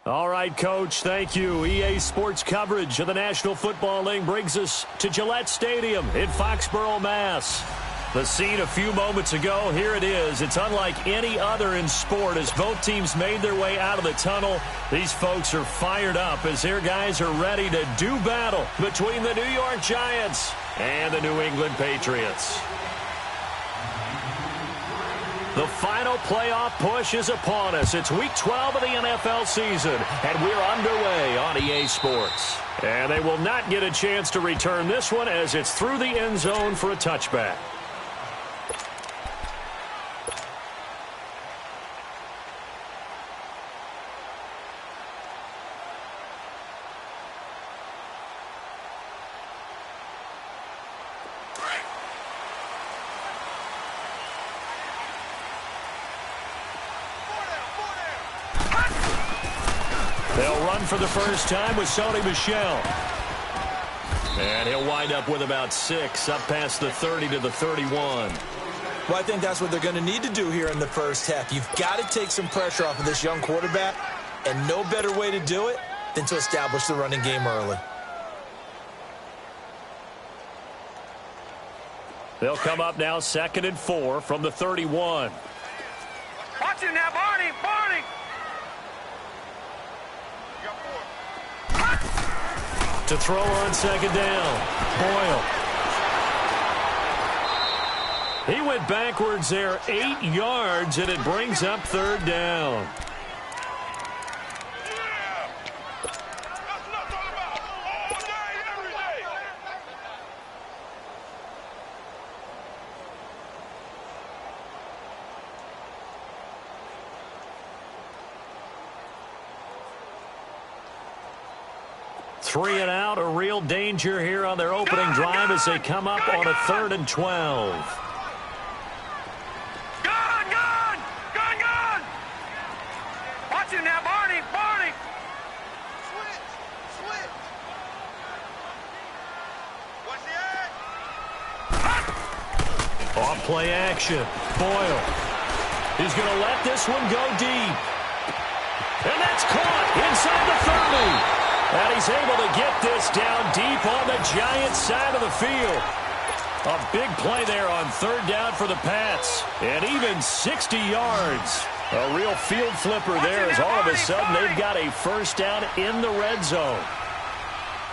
All right, Coach, thank you. EA Sports coverage of the National Football League brings us to Gillette Stadium in Foxborough, Mass. The scene a few moments ago, here it is. It's unlike any other in sport as both teams made their way out of the tunnel. These folks are fired up as their guys are ready to do battle between the New York Giants and the New England Patriots. The final playoff push is upon us. It's Week 12 of the NFL season, and we're underway on EA Sports. And they will not get a chance to return this one as it's through the end zone for a touchback. They'll run for the first time with Sony Michel. And he'll wind up with about 6, up past the 30 to the 31. Well, I think that's what they're going to need to do here in the first half. You've got to take some pressure off of this young quarterback, and no better way to do it than to establish the running game early. They'll come up now 2nd and 4 from the 31. Watch it now, Barney! Barney! To throw on 2nd down, Boyle. He went backwards there 8 yards, and it brings up 3rd down. Three and out, a real danger here on their opening drive as they come up on a 3rd and 12. Gun! Watch it now, Barney! Barney! Switch! Watch the Off play action, Boyle. He's going to let this one go deep. And that's caught inside the 30. And he's able to get this down deep on the Giants side of the field. A big play there on 3rd down for the Pats. And even 60 yards. A real field flipper there as all of a sudden they've got a first down in the red zone.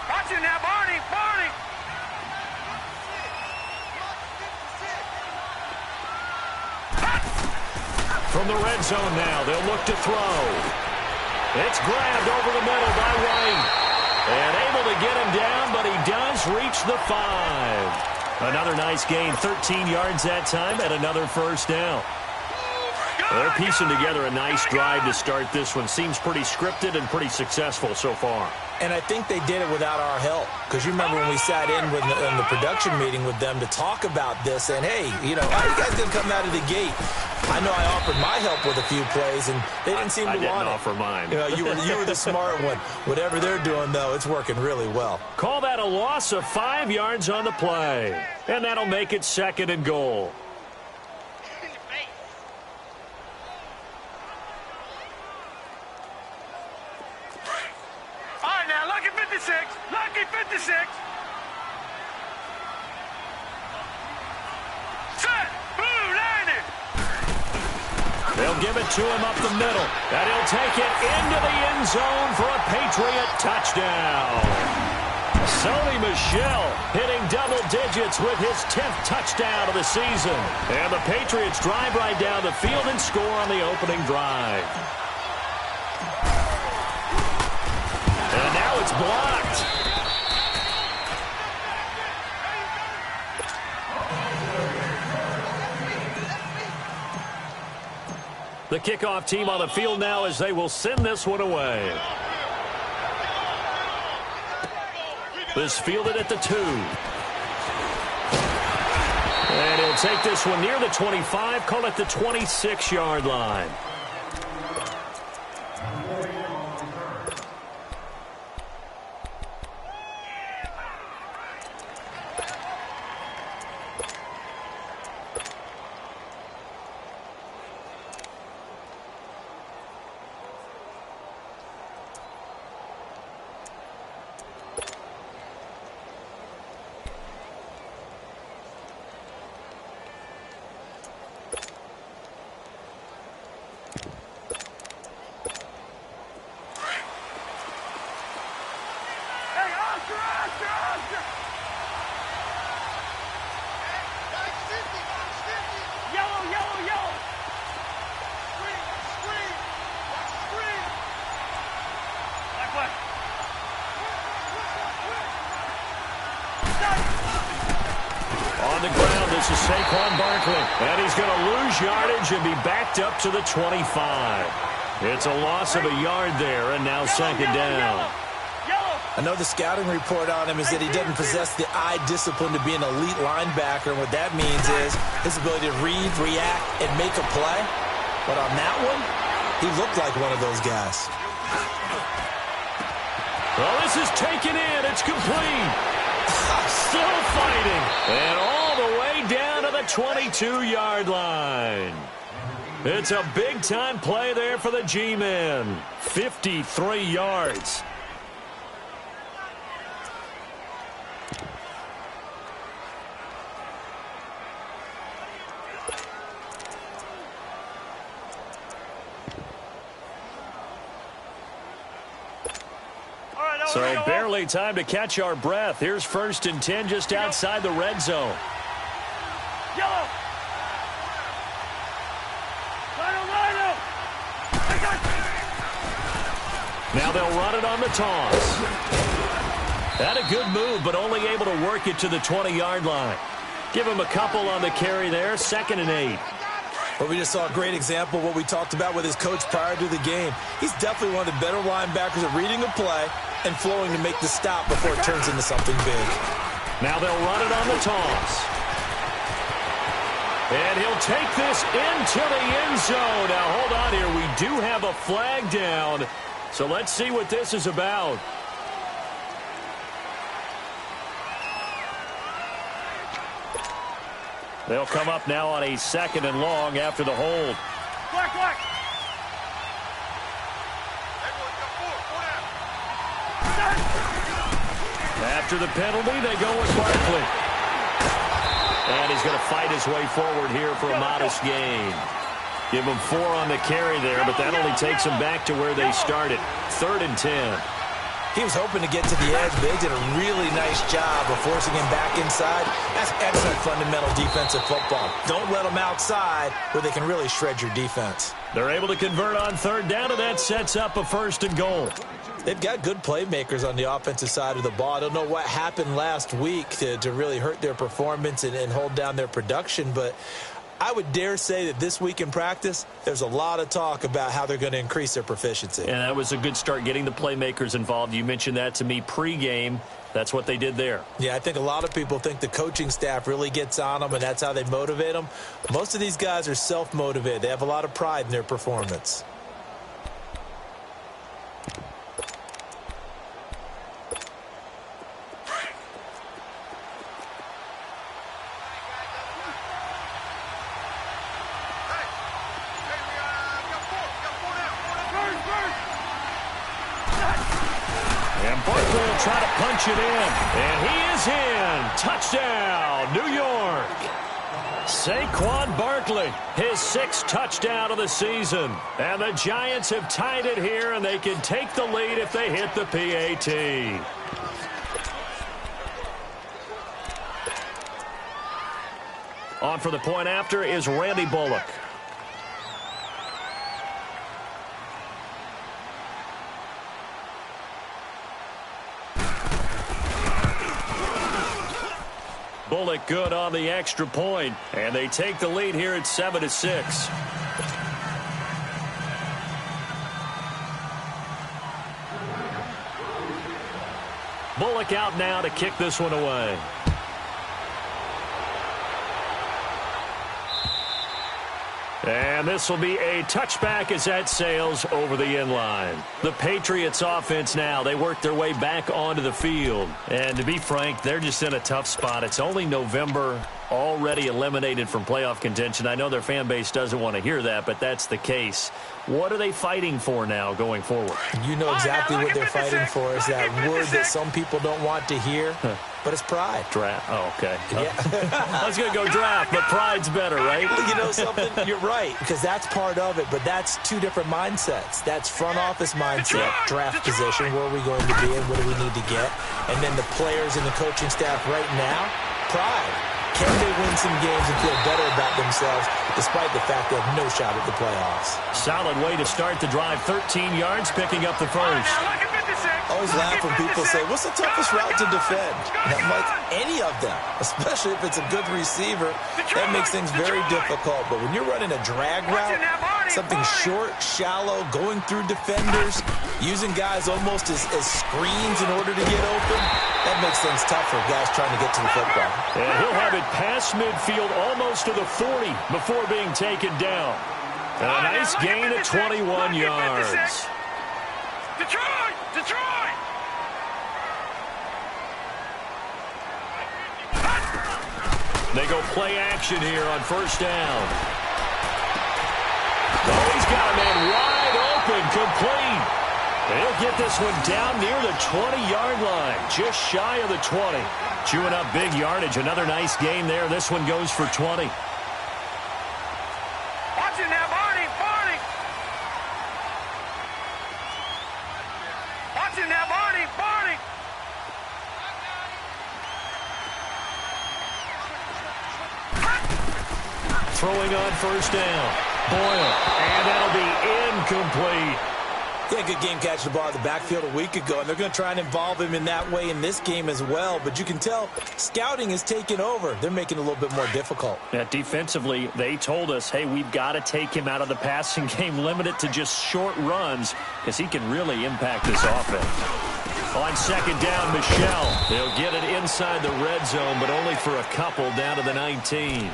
Watch it now, Barney! Barney! From the red zone now, they'll look to throw. It's grabbed over the middle by White. And able to get him down, but he does reach the 5. Another nice gain, 13 yards that time, and another first down. They're piecing together a nice drive to start this one. Seems pretty scripted and pretty successful so far. And I think they did it without our help. Because you remember when we sat in the production meeting with them to talk about this, and hey, you know, how you guys going to come out of the gate? I know I offered my help with a few plays, and they didn't seem to want it. I didn't offer mine. You know, you were the smart one. Whatever they're doing, though, it's working really well. Call that a loss of 5 yards on the play. And that'll make it 2nd and goal. All right, now, lucky 56. Lucky 56. Set. Blue landing. They'll give it to him up the middle. And he'll take it into the end zone for a Patriot touchdown. Sony Michel hitting double digits with his 10th touchdown of the season. And the Patriots drive right down the field and score on the opening drive. And now it's blocked. The kickoff team on the field now as they will send this one away. This fielded at the 2. And he'll take this one near the 25, call it the 26-yard line. this is Saquon Barkley. And he's going to lose yardage and be backed up to the 25. It's a loss of a yard there, and now second down. I know the scouting report on him is that he doesn't possess the eye discipline to be an elite linebacker. And what that means is his ability to read, react, and make a play. But on that one, he looked like one of those guys. Well, this is taken in. It's complete. Still fighting. And all the way down to the 22-yard line. It's a big-time play there for the G-men. 53 yards. So barely time to catch our breath. Here's 1st and 10 just outside the red zone. Yellow. Now they'll run it on the toss. Had a good move, but only able to work it to the 20-yard line. Give him a couple on the carry there. 2nd and 8. Well, we just saw a great example of what we talked about with his coach prior to the game. He's definitely one of the better linebackers at reading a play and flowing to make the stop before it turns into something big. Now they'll run it on the toss. And he'll take this into the end zone. Now, hold on here. We do have a flag down. So let's see what this is about. They'll come up now on a 2nd and long after the hold. Black. After the penalty, they go with Barkley. And he's going to fight his way forward here for a modest gain. Give him 4 on the carry there, but that only takes them back to where they started. 3rd and 10. He was hoping to get to the edge, but they did a really nice job of forcing him back inside. That's excellent fundamental defensive football. Don't let them outside where they can really shred your defense. They're able to convert on 3rd down, and that sets up a 1st and goal. They've got good playmakers on the offensive side of the ball. I don't know what happened last week to really hurt their performance and hold down their production, but I would dare say that this week in practice, there's a lot of talk about how they're going to increase their proficiency. And that was a good start, getting the playmakers involved. You mentioned that to me pregame. That's what they did there. Yeah, I think a lot of people think the coaching staff really gets on them, and that's how they motivate them. Most of these guys are self-motivated. They have a lot of pride in their performance. Barkley will try to punch it in. And he is in. Touchdown, New York. Saquon Barkley, his 6th touchdown of the season. And the Giants have tied it here, and they can take the lead if they hit the PAT. On for the point after is Randy Bullock. Bullock good on the extra point, and they take the lead here at 7-6. Bullock out now to kick this one away. And this will be a touchback as that sails over the end line. The Patriots offense now, they work their way back onto the field. And to be frank, they're just in a tough spot. It's only November, already eliminated from playoff contention. I know their fan base doesn't want to hear that, but that's the case. What are they fighting for now going forward? You know exactly what they're fighting for. Is that word that some people don't want to hear, but it's pride. Draft. Oh, okay. Yeah. I was going to go draft, but pride's better, right? You know something? You're right, because that's part of it, but that's two different mindsets. That's front office mindset, draft position, where are we going to be and what do we need to get? And then the players and the coaching staff right now, pride. Can they win some games and feel better about themselves despite the fact they have no shot at the playoffs? Solid way to start the drive. 13 yards, picking up the first. always laugh when people say, what's the toughest route to defend? And I'm like, any of them, especially if it's a good receiver. That makes things very difficult. But when you're running a drag route, something short, shallow, going through defenders, using guys almost as screens in order to get open, that makes things tough for guys trying to get to the football. And he'll have it past midfield almost to the 40 before being taken down. And a nice gain of 21 yards. Detroit! Detroit! They go play action here on first down. Oh, he's got a man wide open, complete. They'll get this one down near the 20-yard line, just shy of the 20. Chewing up big yardage, another nice gain there. This one goes for 20. Watch it now, Barney! Barney! Watch it now, Barney! Barney! Throwing on first down. Boyle, and that'll be incomplete. Yeah, good game catching the ball in the backfield a week ago, and they're going to try and involve him in that way in this game as well. But you can tell scouting is taking over. They're making it a little bit more difficult. Yeah, defensively, they told us, hey, we've got to take him out of the passing game, limit it to just short runs, because he can really impact this offense. On second down, Michelle. They'll get it inside the red zone, but only for a couple down to the 19.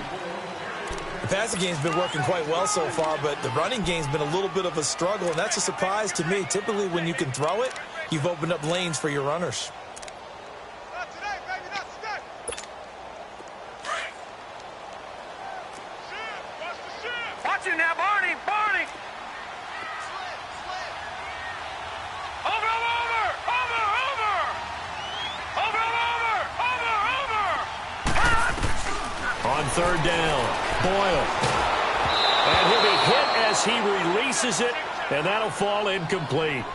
The passing game's been working quite well so far, but the running game's been a little bit of a struggle, and that's a surprise to me. Typically, when you can throw it, you've opened up lanes for your runners. Not today, baby, not today. Watch it now, Barney! Barney! Over! On third down, Boyle. And he'll be hit as he releases it, and that'll fall incomplete.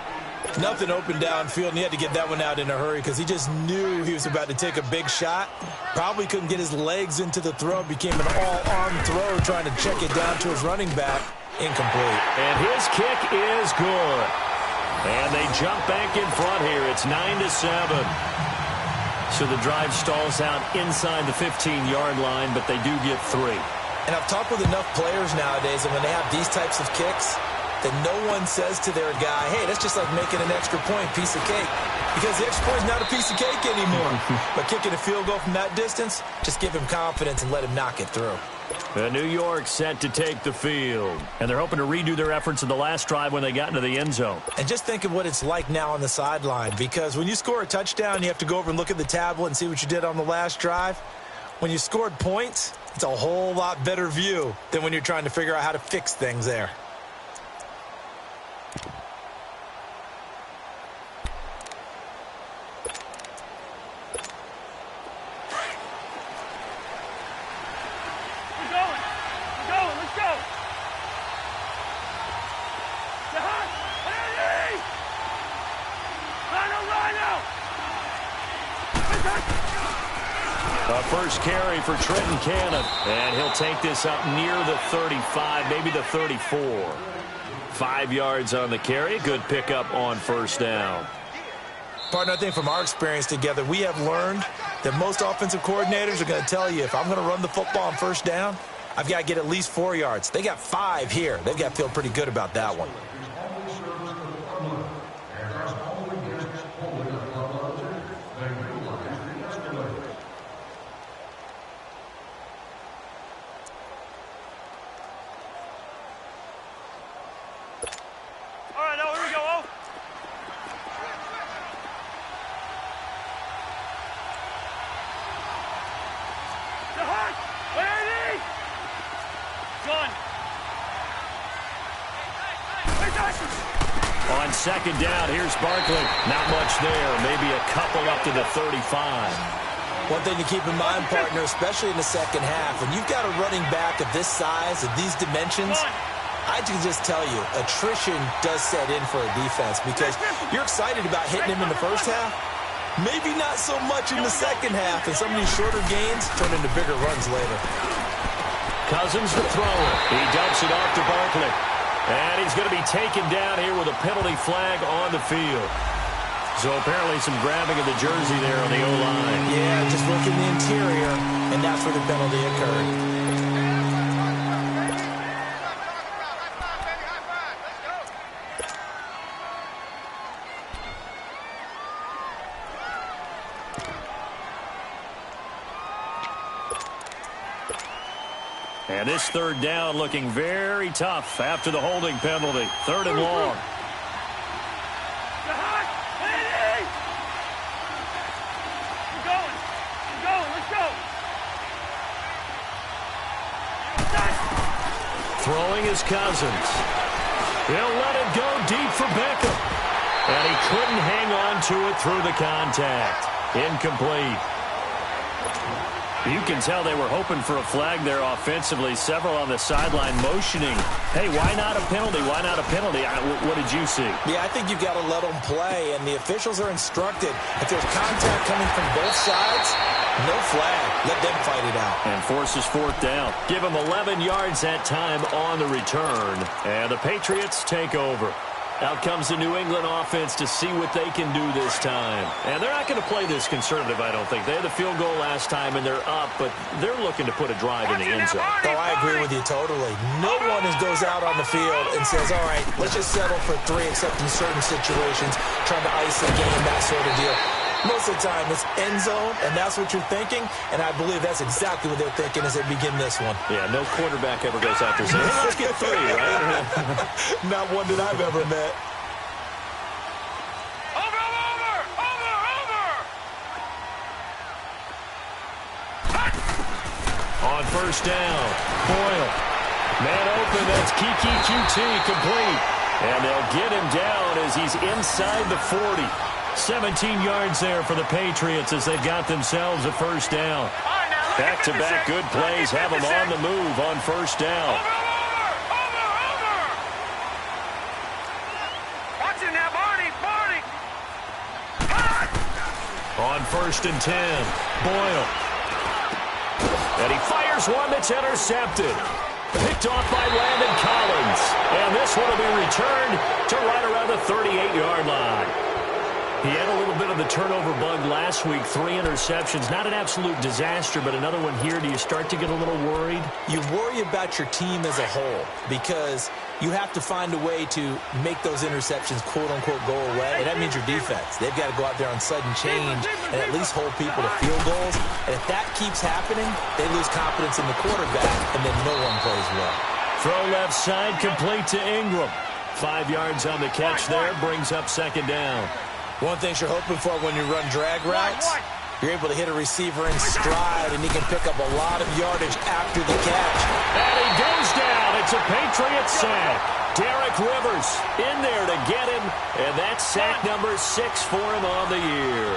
Nothing open downfield, and he had to get that one out in a hurry because he just knew he was about to take a big shot. Probably couldn't get his legs into the throw. Became an all-arm throw trying to check it down to his running back. Incomplete. And his kick is good. And they jump back in front here. It's 9-7. So the drive stalls out inside the 15-yard line, but they do get 3. And I've talked with enough players nowadays, and when they have these types of kicks, that no one says to their guy, hey, that's just like making an extra point, piece of cake. Because the extra point is not a piece of cake anymore. But kicking a field goal from that distance, just give him confidence and let him knock it through. New York set to take the field. And they're hoping to redo their efforts in the last drive when they got into the end zone. And just think of what it's like now on the sideline. Because when you score a touchdown, you have to go over and look at the tablet and see what you did on the last drive. When you scored points, it's a whole lot better view than when you're trying to figure out how to fix things there. First carry for Trenton Cannon, and he'll take this up near the 35, maybe the 34. 5 yards on the carry. Good pickup on first down. Partner, I think from our experience together, we have learned that most offensive coordinators are going to tell you, if I'm going to run the football on first down, I've got to get at least 4 yards. They got 5 here. They've got to feel pretty good about that one. On second down, here's Barkley. Not much there. Maybe a couple up to the 35. One thing to keep in mind, partner, especially in the second half, when you've got a running back of this size, of these dimensions, I can just tell you, attrition does set in for a defense because you're excited about hitting him in the first half. Maybe not so much in the second half, and some of these shorter gains turn into bigger runs later. Cousins the thrower. He dumps it off to Barkley. And he's going to be taken down here with a penalty flag on the field. So apparently some grabbing of the jersey there on the O-line. Yeah, just look in the interior, and that's where the penalty occurred. And this third down looking very tough after the holding penalty. Third and long. Throwing his Cousins. He'll let it go deep for Beckham. And he couldn't hang on to it through the contact. Incomplete. You can tell they were hoping for a flag there offensively. Several on the sideline motioning. Hey, why not a penalty? Why not a penalty? What did you see? Yeah, I think you've got to let them play, and the officials are instructed. If there's contact coming from both sides, no flag. Let them fight it out. And forces fourth down. Give them 11 yards that time on the return. And the Patriots take over. Out comes the New England offense to see what they can do this time. And they're not going to play this conservative, I don't think. They had the field goal last time, and they're up, but they're looking to put a drive in the end zone. Oh, I agree with you totally. No one goes out on the field and says, all right, let's just settle for 3, except in certain situations, trying to ice the game, that sort of deal. Most of the time, it's end zone, and that's what you're thinking, and I believe that's exactly what they're thinking as they begin this one. Yeah, no quarterback ever goes out there saying, hey, let's get 3, right? Not one that I've ever met. On first down, Boyle. Man open, that's Kiki QT, complete. And they'll get him down as he's inside the 40. 17 yards there for the Patriots as they've got themselves a first down. Back-to-back good plays have them on the move on first down. Watch it now, Barney. On first and 10, Boyle. And he fires one that's intercepted. Picked off by Landon Collins. And this one will be returned to right around the 38-yard line. He had a little bit of the turnover bug last week, 3 interceptions. Not an absolute disaster, but another one here. Do you start to get a little worried? You worry about your team as a whole because you have to find a way to make those interceptions, quote-unquote, go away, and that means your defense. They've got to go out there on sudden change and at least hold people to field goals. And if that keeps happening, they lose confidence in the quarterback, and then no one plays well. Throw left side, complete to Ingram. 5 yards on the catch there, brings up second down. One thing you're hoping for when you run drag routes, you're able to hit a receiver in stride, and he can pick up a lot of yardage after the catch. And he goes down. It's a Patriots sack. Derek Rivers in there to get him, and that's sack number 6 for him on the year.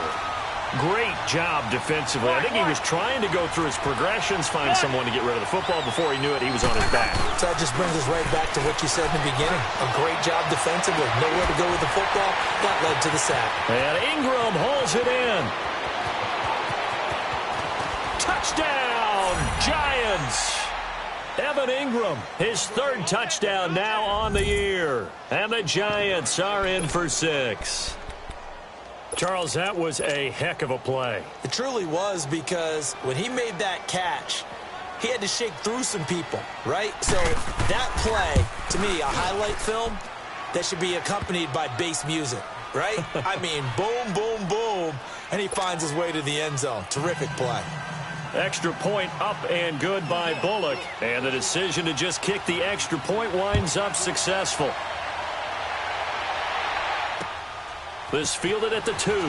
Great job defensively. I think he was trying to go through his progressions, find someone to get rid of the football. Before he knew it, he was on his back. So that just brings us right back to what you said in the beginning. A great job defensively. Nowhere to go with the football. That led to the sack. And Ingram hauls it in. Touchdown, Giants. Evan Ingram, his 3rd touchdown now on the year. And the Giants are in for 6. Charles, that was a heck of a play. It truly was, because when he made that catch, he had to shake through some people, right? So that play, to me, a highlight film that should be accompanied by bass music, right? I mean, boom, boom, boom, and he finds his way to the end zone. Terrific play. Extra point up and good by Bullock. And the decision to just kick the extra point winds up successful. This fielded at the 2. And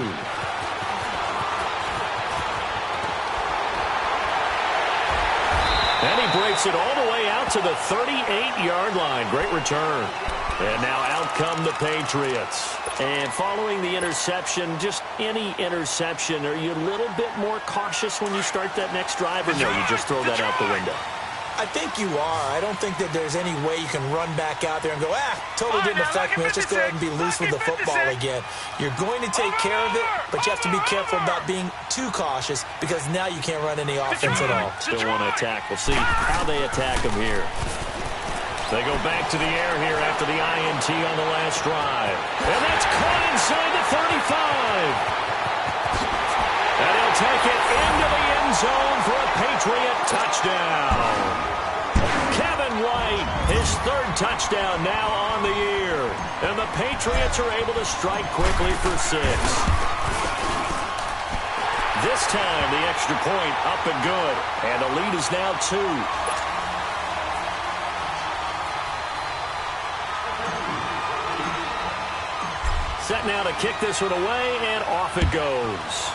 he breaks it all the way out to the 38-yard line. Great return. And now out come the Patriots. And following the interception, just any interception, are you a little bit more cautious when you start that next drive, or no, you just throw that out the window? I think you are. I don't think that there's any way you can run back out there and go, totally didn't affect me. Let's just go ahead and be loose with the football again. You're going to take care of it, but you have to be careful about being too cautious, because now you can't run any offense at all. Still want to attack. We'll see how they attack them here. They go back to the air here after the INT on the last drive. And that's caught inside the 35. And he'll take it into the end zone for a Patriot touchdown. Kevin White, his third touchdown now on the year. And the Patriots are able to strike quickly for 6. This time, the extra point up and good. And the lead is now 2. Set now to kick this one away, and off it goes.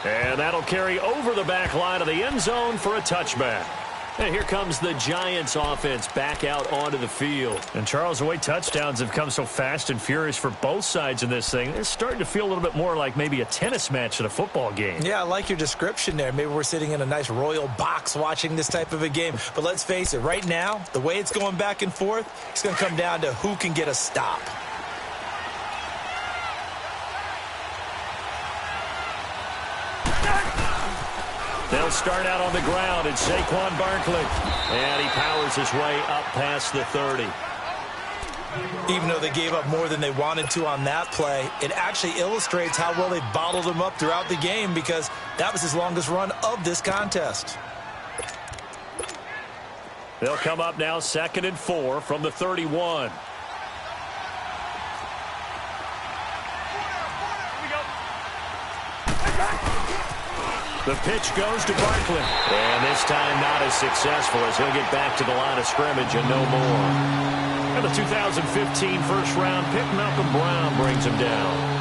And that'll carry over the back line of the end zone for a touchback. And here comes the Giants offense back out onto the field. And Charles, the way touchdowns have come so fast and furious for both sides in this thing, it's starting to feel a little bit more like maybe a tennis match at a football game. Yeah, I like your description there. Maybe we're sitting in a nice royal box watching this type of a game. But let's face it, right now, the way it's going back and forth, it's going to come down to who can get a stop. They'll start out on the ground. It's Saquon Barkley. And he powers his way up past the 30. Even though they gave up more than they wanted to on that play, it actually illustrates how well they bottled him up throughout the game because that was his longest run of this contest. They'll come up now 2nd and 4 from the 31. The pitch goes to Barkley. And this time not as successful as he'll get back to the line of scrimmage and no more. And the 2015 first-round pick, Malcolm Brown, brings him down.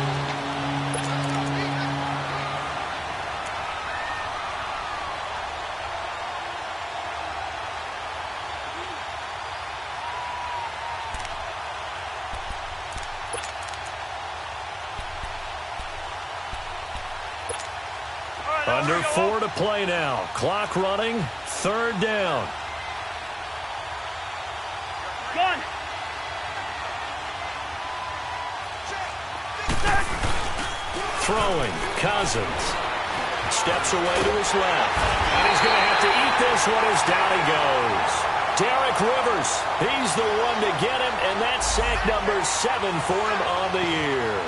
Under 4 to play now. Clock running. 3rd down. One. Throwing. Cousins. Steps away to his left. And he's going to have to eat this one as down he goes. Derek Rivers. He's the one to get him, and that's sack number 7 for him on the year.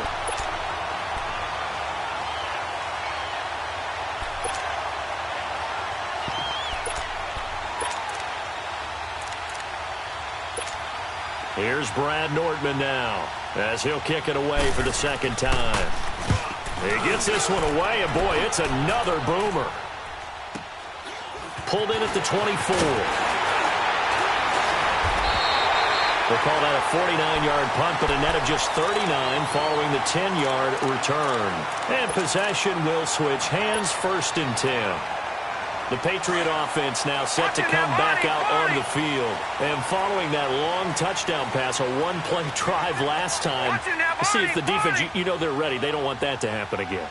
Here's Brad Nordman now as he'll kick it away for the 2nd time. He gets this one away, and boy, it's another boomer. Pulled in at the 24. They'll call that a 49-yard punt, but a net of just 39 following the 10-yard return. And possession will switch hands, 1st and 10. The Patriot offense now set to come back out on the field. And following that long touchdown pass, a one-play drive last time, see if the defense, you know they're ready. They don't want that to happen again.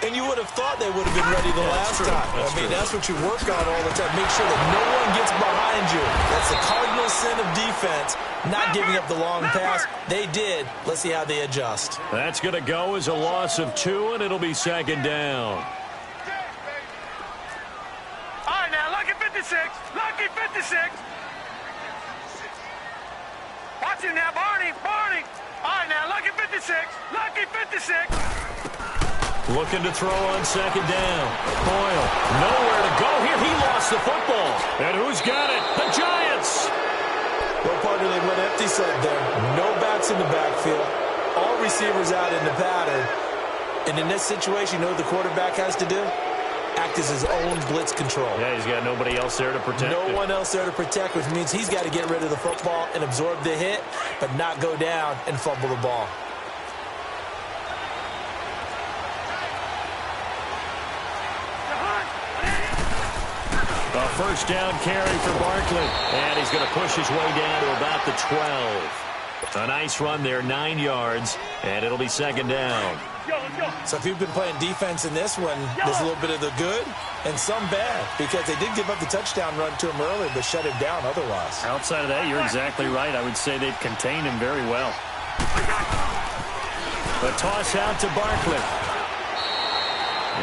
And you would have thought they would have been ready the last time. That's what you work on all the time. Make sure that no one gets behind you. That's the cardinal sin of defense, not giving up the long pass. They did. Let's see how they adjust. That's going to go as a loss of 2, and it'll be 2nd down. All right, now, lucky 56. Lucky 56. Watch him now, Barney. Barney. All right, now, lucky 56. Lucky 56. Looking to throw on 2nd down. Boyle, nowhere to go here. He lost the football. And who's got it? The Giants. Well, partner, they went empty set there. No backs in the backfield. All receivers out in the pattern. And in this situation, you know what the quarterback has to do? Act as his own blitz control. Yeah, he's got nobody else there to protect No one else there to protect, which means he's got to get rid of the football and absorb the hit, but not go down and fumble the ball. A 1st down carry for Barkley. And he's going to push his way down to about the 12. A nice run there, 9 yards, and it'll be 2nd down. So if you've been playing defense in this one, there's a little bit of the good and some bad, because they did give up the touchdown run to him earlier, but shut him down otherwise. Outside of that, you're exactly right. I would say they've contained him very well. The toss out to Barkley.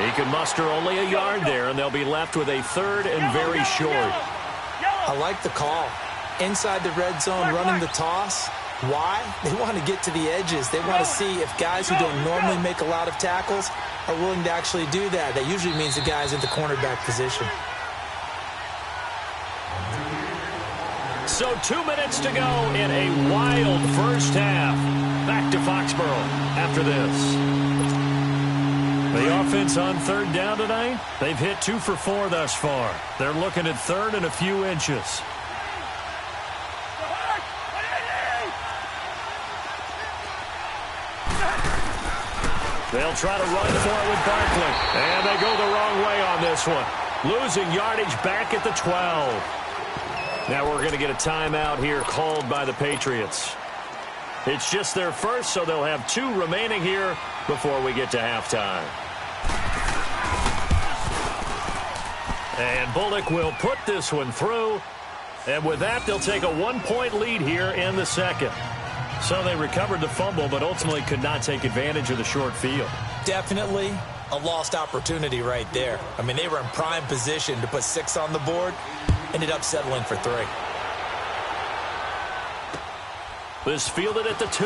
He can muster only a yard there, and they'll be left with a third and very short. I like the call. Inside the red zone, running the toss. Why? They want to get to the edges. They want to see if guys who don't normally make a lot of tackles are willing to actually do that. That usually means the guy's at the cornerback position. So 2 minutes to go in a wild first half. Back to Foxborough after this. The offense on third down tonight, they've hit 2 for 4 thus far. They're looking at third and a few inches. They'll try to run for it with Barkley. And they go the wrong way on this one. Losing yardage back at the 12. Now we're going to get a timeout here called by the Patriots. It's just their first, so they'll have 2 remaining here before we get to halftime. And Bullock will put this one through. And with that, they'll take a 1-point lead here in the second. So they recovered the fumble, but ultimately could not take advantage of the short field. Definitely a lost opportunity right there. I mean, they were in prime position to put 6 on the board. Ended up settling for 3. This fielded at the 2.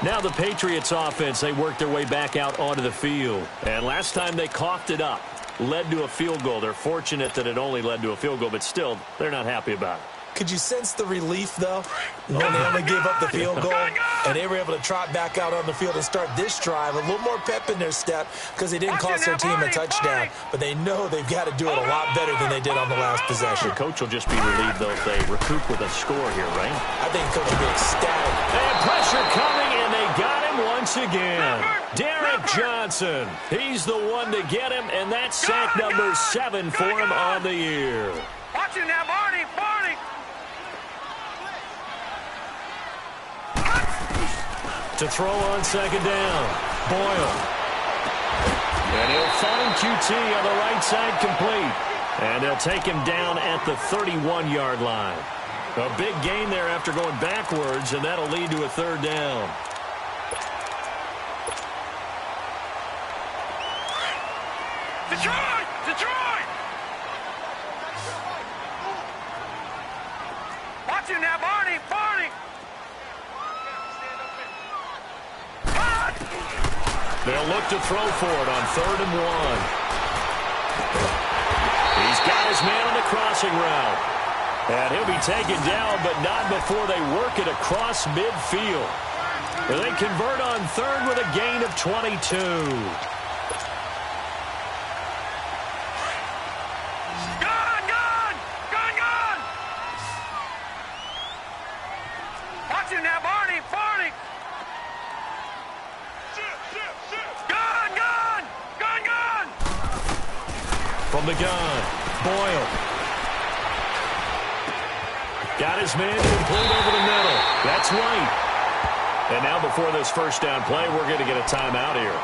Now the Patriots offense, they worked their way back out onto the field. And last time they coughed it up, led to a field goal. They're fortunate that it only led to a field goal, but still, they're not happy about it. Could you sense the relief, though, when they only gave up the field goal and they were able to trot back out on the field and start this drive? A little more pep in their step because they didn't cost their team a touchdown, but they know they've got to do it a lot better than they did on the last possession. The coach will just be relieved, though, if they recoup with a score here, right? I think the coach will be ecstatic. And pressure coming, and they got him once again. Derek Johnson, he's the one to get him, and that's sack number 7 for him on the year. Watch it now, Barney. To throw on second down, Boyle. And he'll find QT on the right side complete. And they'll take him down at the 31-yard line. A big gain there after going backwards, and that'll lead to a third down. Detroit! Watch it now, Barney. They'll look to throw for it on 3rd and 1. He's got his man on the crossing route. And he'll be taken down, but not before they work it across midfield. They convert on 3rd with a gain of 22. Gun! Watch it now, Barney. Gun! From the gun, Boyle. Got his man complete over the middle. That's right. And now before this first down play, we're going to get a timeout here,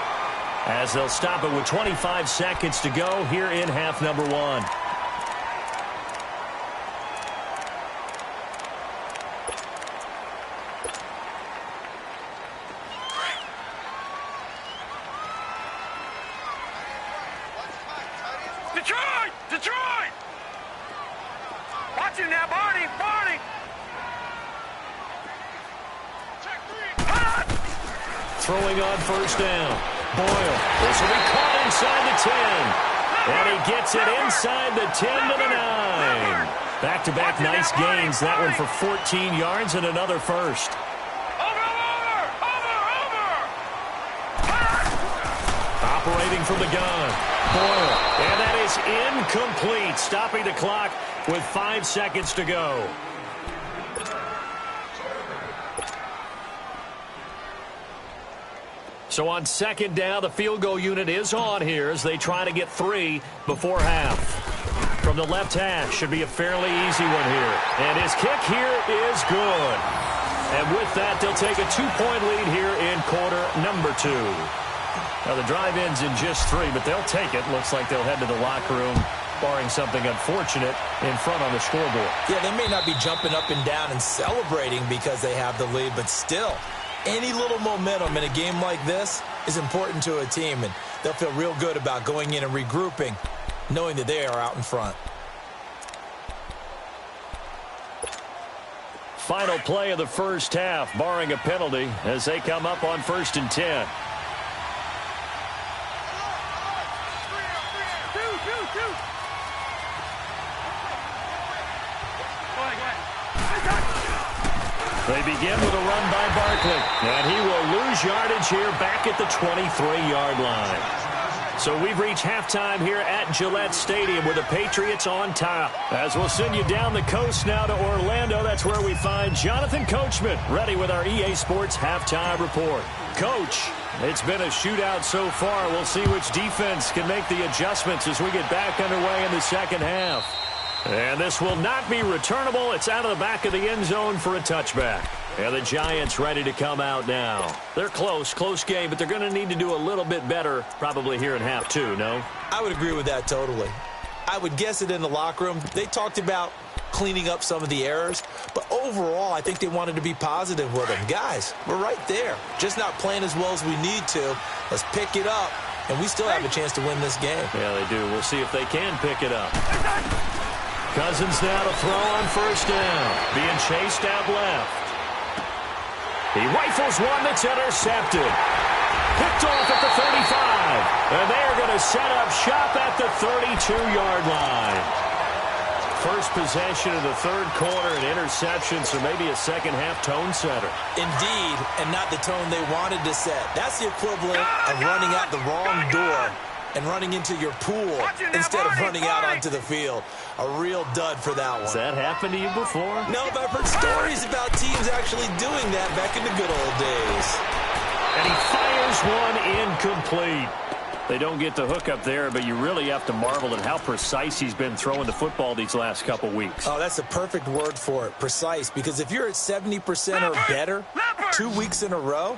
as they'll stop it with 25 seconds to go here in half number 1. Detroit! Watch it now, Barney! Throwing on first down. Boyle. This will be caught inside the 10. And he gets it inside the 10 to the 9. Back-to-back nice gains. That one for 14 yards and another first. Operating from the gun. Boyle. And that is incomplete. Stopping the clock with 5 seconds to go. So on second down, the field goal unit is on here as they try to get 3 before half. From the left hash, should be a fairly easy one here. And his kick here is good. And with that, they'll take a 2-point lead here in quarter number 2. Now, the drive ends in just 3, but they'll take it. Looks like they'll head to the locker room barring something unfortunate in front on the scoreboard. Yeah, they may not be jumping up and down and celebrating because they have the lead, but still, any little momentum in a game like this is important to a team, and they'll feel real good about going in and regrouping, knowing that they are out in front. Final play of the first half, barring a penalty, as they come up on 1st and 10. They begin with a run by Barkley, and he will lose yardage here back at the 23-yard line. So we've reached halftime here at Gillette Stadium with the Patriots on top. As we'll send you down the coast now to Orlando, that's where we find Jonathan Coachman, ready with our EA Sports halftime report. Coach, it's been a shootout so far. We'll see which defense can make the adjustments as we get back underway in the second half. And this will not be returnable. It's out of the back of the end zone for a touchback. And the Giants ready to come out now. They're close game, but they're going to need to do a little bit better probably here in half two, no? I would agree with that totally. I would guess it in the locker room. They talked about cleaning up some of the errors, but overall, I think they wanted to be positive with them. Guys, we're right there. Just not playing as well as we need to. Let's pick it up, and we still have a chance to win this game. Yeah, they do. We'll see if they can pick it up. Cousins now to throw on 1st down. Being chased out left. He rifles one that's intercepted. Picked off at the 35. And they are going to set up shop at the 32-yard line. First possession of the third quarter, an interception, so maybe a second-half tone setter. Indeed, and not the tone they wanted to set. That's the equivalent of running out the wrong door and running into your pool instead of running out onto the field. A real dud for that one. Has that happened to you before? No, but I've heard stories about teams actually doing that back in the good old days. And he fires one incomplete. They don't get the hook up there, but you really have to marvel at how precise he's been throwing the football these last couple weeks. Oh, that's the perfect word for it, precise, because if you're at 70% or better 2 weeks in a row,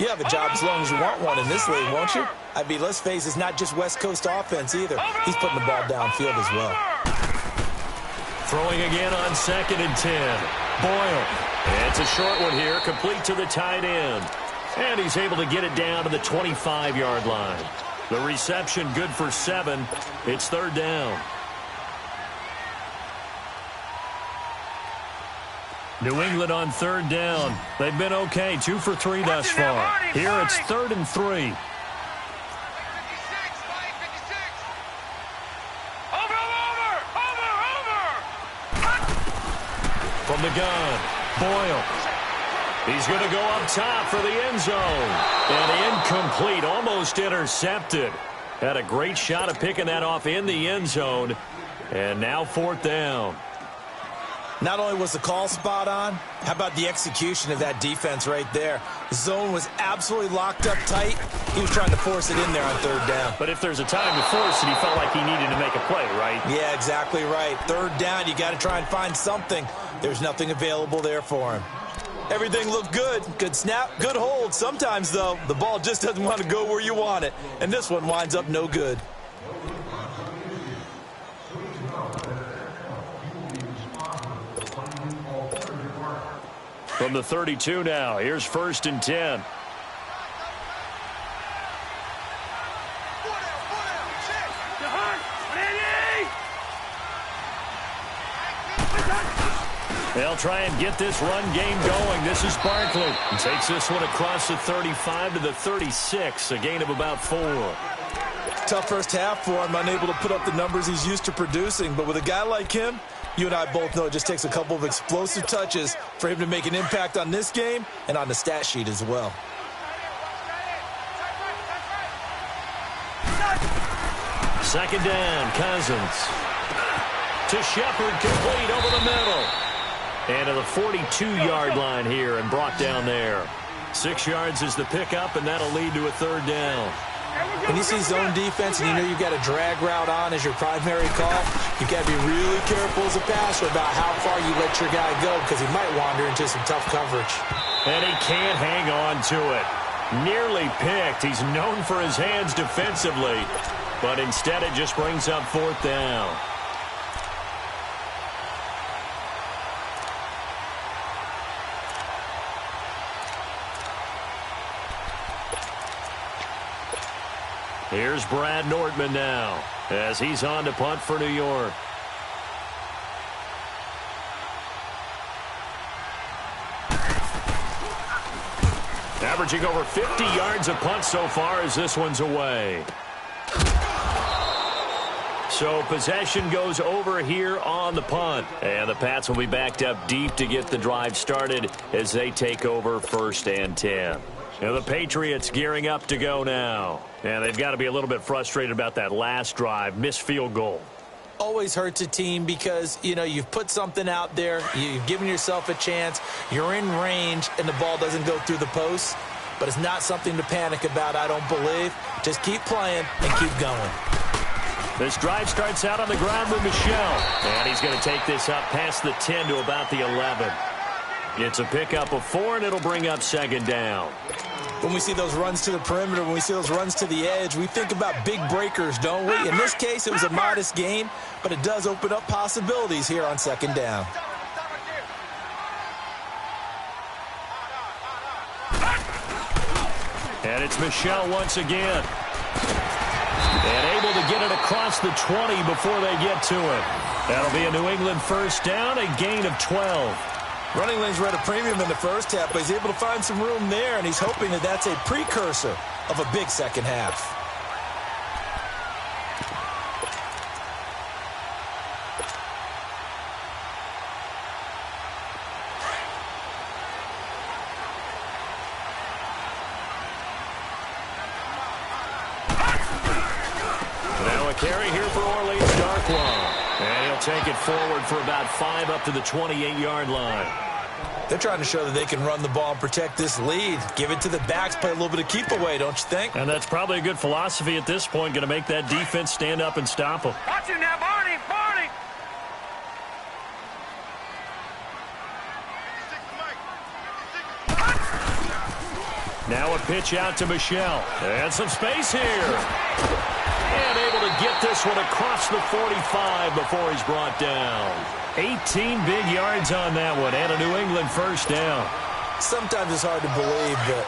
you have a job as long as you want one in this league, won't you? I mean, let's face it, it's not just West Coast offense either. He's putting the ball downfield as well. Throwing again on 2nd and 10. Boyle. And it's a short one here, complete to the tight end. And he's able to get it down to the 25-yard line. The reception good for 7. It's 3rd down. New England on 3rd down. They've been okay, 2 for 3 thus far. Here it's 3rd and 3. From the gun, Boyle. He's going to go up top for the end zone. And incomplete, almost intercepted. Had a great shot at picking that off in the end zone. And now 4th down. Not only was the call spot on, how about the execution of that defense right there? The zone was absolutely locked up tight. He was trying to force it in there on 3rd down. But if there's a time to force it, he felt like he needed to make a play, right? Yeah, exactly right. 3rd down, you got to try and find something. There's nothing available there for him. Everything looked good. Good snap, good hold. Sometimes, though, the ball just doesn't want to go where you want it. And this one winds up no good. From the 32 now, here's 1st and 10. They'll try and get this run game going. This is Barkley. He takes this one across the 35 to the 36, a gain of about 4. Tough first half for him, unable to put up the numbers he's used to producing. But with a guy like him, you and I both know it just takes a couple of explosive touches for him to make an impact on this game and on the stat sheet as well. Second down, Cousins. To Shepard, complete over the middle. And to the 42-yard line here and brought down there. 6 yards is the pickup, and that'll lead to a 3rd down. When you see zone defense and you know you've got a drag route on as your primary call, you've got to be really careful as a passer about how far you let your guy go because he might wander into some tough coverage. And he can't hang on to it. Nearly picked. He's known for his hands defensively. but instead it just brings up 4th down. Here's Brad Nordman now as he's on to punt for New York. Averaging over 50 yards a punt so far as this one's away. So possession goes over here on the punt. And the Pats will be backed up deep to get the drive started as they take over 1st and 10. Now the Patriots gearing up to go now. And they've got to be a little bit frustrated about that last drive. Missed field goal. Always hurts a team because, you know, you've put something out there. You've given yourself a chance. You're in range, and the ball doesn't go through the posts. But it's not something to panic about, I don't believe. Just keep playing and keep going. This drive starts out on the ground with Michel. And he's going to take this up past the 10 to about the 11. It's a pickup of 4, and it'll bring up 2nd down. When we see those runs to the perimeter, when we see those runs to the edge, we think about big breakers, don't we? In this case, it was a modest gain, but it does open up possibilities here on 2nd down. And it's Michel once again. And able to get it across the 20 before they get to it. That'll be a New England 1st down, a gain of 12. Running lanes were at a premium in the first half, but he's able to find some room there, and he's hoping that that's a precursor of a big second half. Now a carry here for Orleans Darkwa. And he'll take it forward for about 5 up to the 28-yard line. They're trying to show that they can run the ball and protect this lead. Give it to the backs, play a little bit of keep away, don't you think? And that's probably a good philosophy at this point, going to make that defense stand up and stop them. Watch him now, Barney! Barney! Now a pitch out to Michel. And some space here. And able to get this one across the 45 before he's brought down. 18 big yards on that one, and a New England 1st down. Sometimes it's hard to believe, but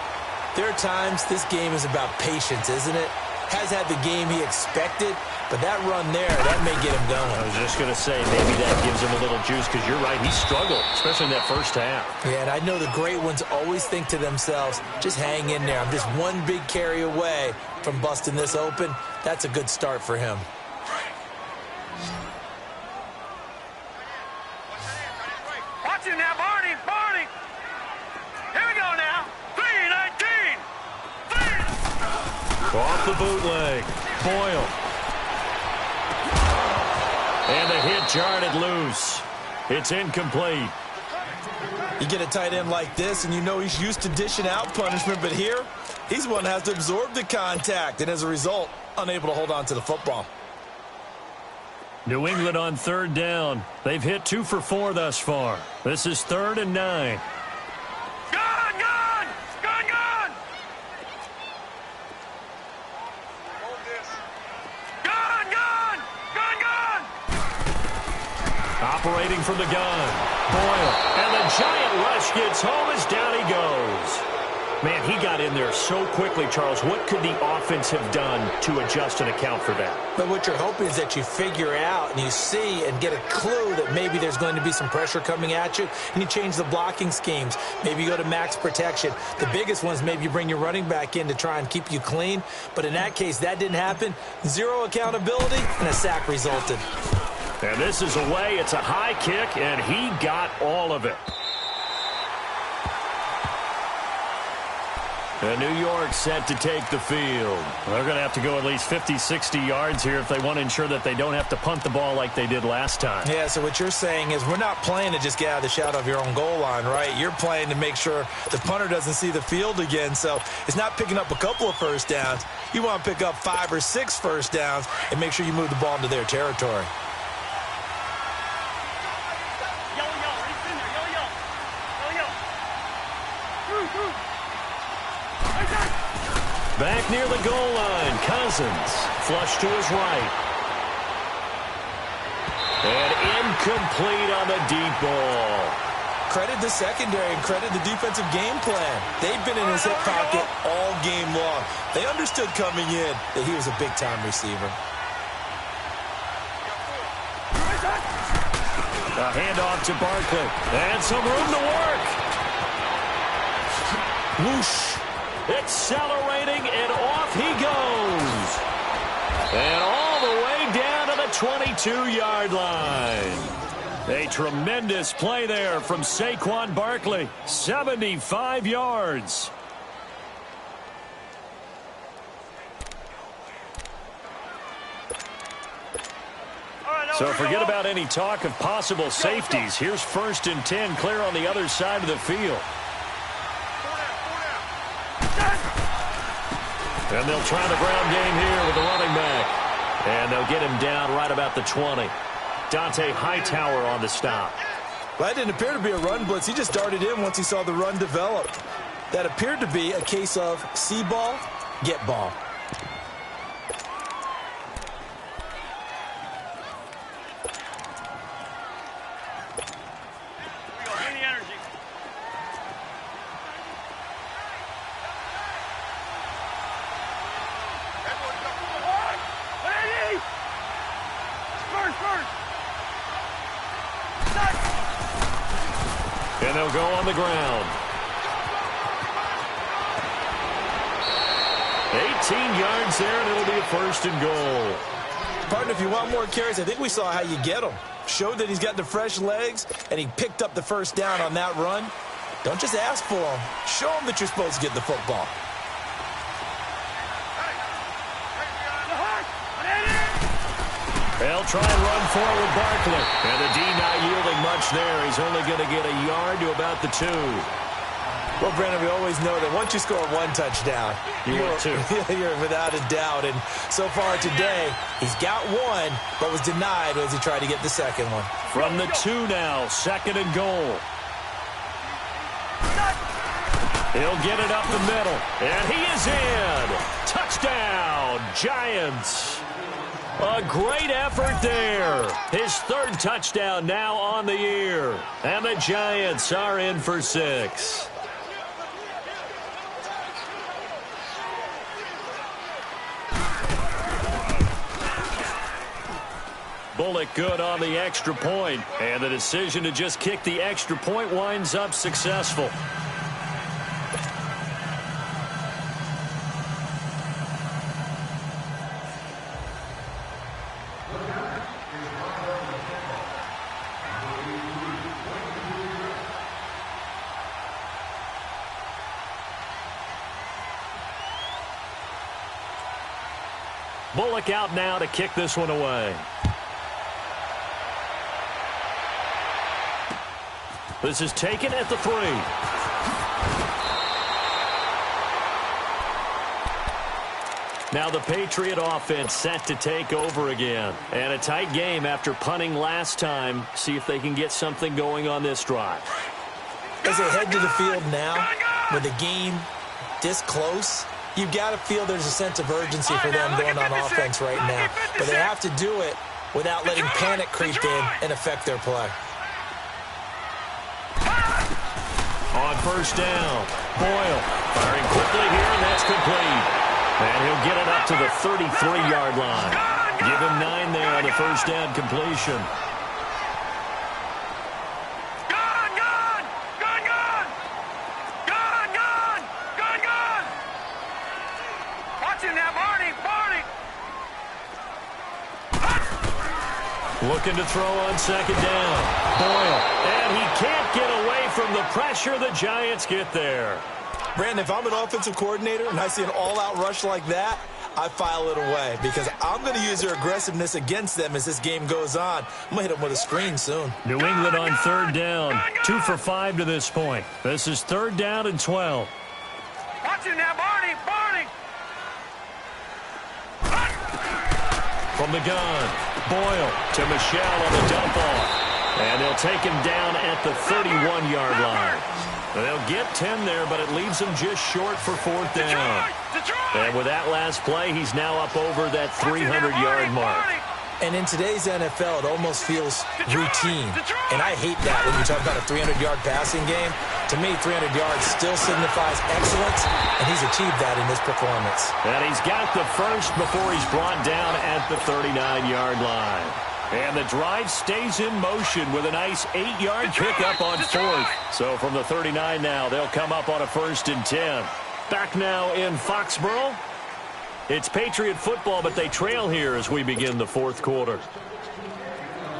there are times this game is about patience, isn't it? Has had the game he expected, but that run there, that may get him going. I was just going to say, maybe that gives him a little juice, because you're right, he struggled, especially in that first half. Yeah, and I know the great ones always think to themselves, just hang in there. I'm just one big carry away from busting this open. That's a good start for him. Watch him now, Barney! Barney! Here we go now! 3-19! Off the bootleg. Boyle. And the hit jarred it loose. It's incomplete. You get a tight end like this, and you know he's used to dishing out punishment, but here, he's one that has to absorb the contact, and as a result, unable to hold on to the football. New England on 3rd down. They've hit 2 for 4 thus far. This is 3rd and 9. Gone! Gone! Gone! Gone! Gone! Gone! Gone! Gone! Operating from the gun. Boyle. And the giant rush gets home as down he goes. Man, he got in there so quickly, Charles. What could the offense have done to adjust and account for that? But what you're hoping is that you figure out and you see and get a clue that maybe there's going to be some pressure coming at you, and you change the blocking schemes. Maybe you go to max protection. The biggest one is maybe you bring your running back in to try and keep you clean. But in that case, that didn't happen. Zero accountability, and a sack resulted. And this is away. It's a high kick, and he got all of it. And New York set to take the field. They're going to have to go at least 50, 60 yards here if they want to ensure that they don't have to punt the ball like they did last time. Yeah, so what you're saying is we're not playing to just get out of the shadow of your own goal line, right? You're playing to make sure the punter doesn't see the field again. So it's not picking up a couple of first downs. You want to pick up 5 or 6 first downs and make sure you move the ball into their territory. Back near the goal line, Cousins flush to his right. And incomplete on the deep ball. Credit the secondary and credit the defensive game plan. They've been in his hip pocket all game long. They understood coming in that he was a big-time receiver. A handoff to Barkley. And some room to work. Whoosh. Accelerating, and off he goes. And all the way down to the 22-yard line. A tremendous play there from Saquon Barkley. 75 yards. So forget about any talk of possible safeties. Here's 1st and 10 clear on the other side of the field. And they'll try the ground game here with the running back. And they'll get him down right about the 20. Dante Hightower on the stop. Well, that didn't appear to be a run blitz. He just darted in once he saw the run develop. That appeared to be a case of see ball, get ball. And they'll go on the ground. 18 yards there, and it'll be a 1st and goal. Partner, if you want more carries, I think we saw how you get them. Showed that he's got the fresh legs, and he picked up the 1st down on that run. Don't just ask for them. Show them that you're supposed to get the football. They'll try and run forward with Barkley. And the D not yielding much there. He's only going to get a yard to about the 2. Well, Brandon, we always know that once you score one touchdown, you're without a doubt. And so far today, he's got one, but was denied as he tried to get the second one. From the 2 now, 2nd and goal. He'll get it up the middle. And he is in. Touchdown, Giants. A great effort there. His 3rd touchdown now on the year. And the Giants are in for 6. Bullock good on the extra point. And the decision to just kick the extra point winds up successful. Bullock out now to kick this one away. This is taken at the 3. Now the Patriot offense set to take over again. And a tight game after punting last time. See if they can get something going on this drive. As they head to the field now, with the game this close, you've got to feel there's a sense of urgency for them going on offense right now. But they have to do it without letting panic creep in and affect their play. On 1st down, Boyle firing quickly here, and that's complete. And he'll get it up to the 33-yard line. Give him 9 there on the 1st down completion. Looking to throw on 2nd down. Boyle. And he can't get away from the pressure. The Giants get there. Brandon, if I'm an offensive coordinator and I see an all-out rush like that, I file it away because I'm going to use their aggressiveness against them as this game goes on. I'm going to hit them with a screen soon. New England on 3rd down. 2 for 5 to this point. This is 3rd down and 12. Watch it now, Barney. From the gun, Boyle to Michelle on the dump off. And they'll take him down at the 31-yard line. They'll get 10 there, but it leaves them just short for fourth down. And with that last play, he's now up over that 300-yard mark. And in today's NFL, it almost feels routine. And I hate that when you talk about a 300-yard passing game. To me, 300 yards still signifies excellence, and he's achieved that in this performance. And he's got the first before he's brought down at the 39-yard line. And the drive stays in motion with a nice 8-yard pickup on fourth. So from the 39 now, they'll come up on a 1st and 10. Back now in Foxborough. It's Patriot football, but they trail here as we begin the fourth quarter.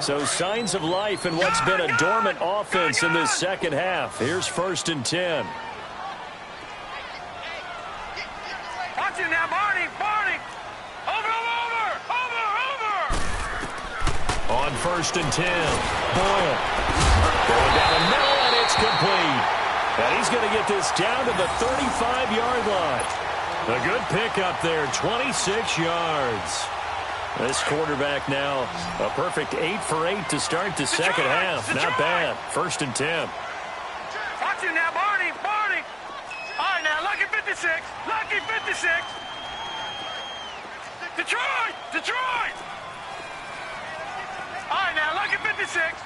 So signs of life in what's been a dormant offense in this second half. Here's 1st and 10. Watch it now, Barney. Over. On 1st and 10, Boyle. Going down the middle, and it's complete. And he's going to get this down to the 35-yard line. A good pickup there, 26 yards. This quarterback now a perfect 8 for 8 to start the second half. Not bad. 1st and 10. Watch it now, Barney. All right, now, Lucky 56. Detroit. All right, now, Lucky 56.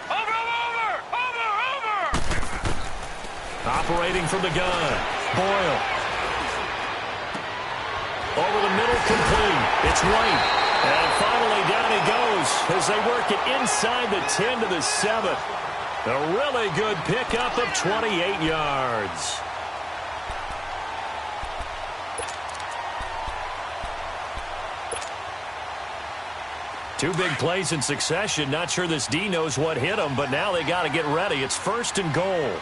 Over. Operating from the gun. Boyle. Over the middle, complete. It's White. And finally down he goes as they work it inside the 10 to the 7. A really good pickup of 28 yards. Two big plays in succession. Not sure this D knows what hit him, but now they got to get ready. It's 1st and goal.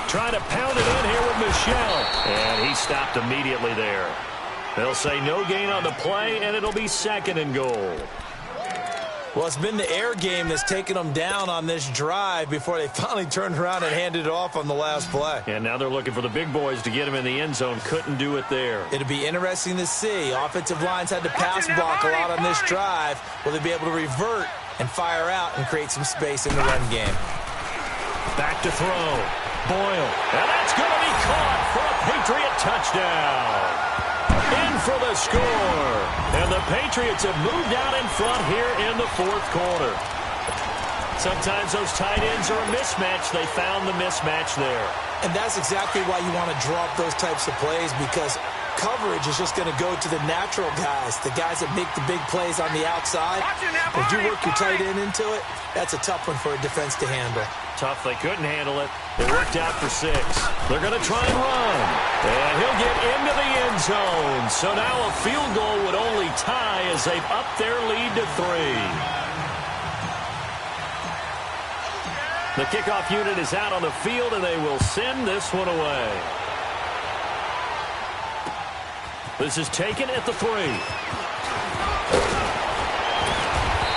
Trying to pound it in here with Michelle. And he stopped immediately there. They'll say no gain on the play, and it'll be 2nd and goal. Well, it's been the air game that's taken them down on this drive before they finally turned around and handed it off on the last play. And now they're looking for the big boys to get him in the end zone. Couldn't do it there. It'll be interesting to see. Offensive lines had to pass block a lot on this drive. Will they be able to revert and fire out and create some space in the run game? Back to throw. Boyle. And that's going to be caught for a Patriot touchdown. In for the score. And the Patriots have moved out in front here in the fourth quarter. Sometimes those tight ends are a mismatch. They found the mismatch there. And that's exactly why you want to draw up those types of plays, because coverage is just going to go to the natural guys, the guys that make the big plays on the outside. If you work your tight end into it, that's a tough one for a defense to handle. Tough. They couldn't handle it. It worked out for 6. They're going to try and run. And he'll get into the end zone. So now a field goal would only tie as they've upped their lead to 3. The kickoff unit is out on the field, and they will send this one away. This is taken at the 3.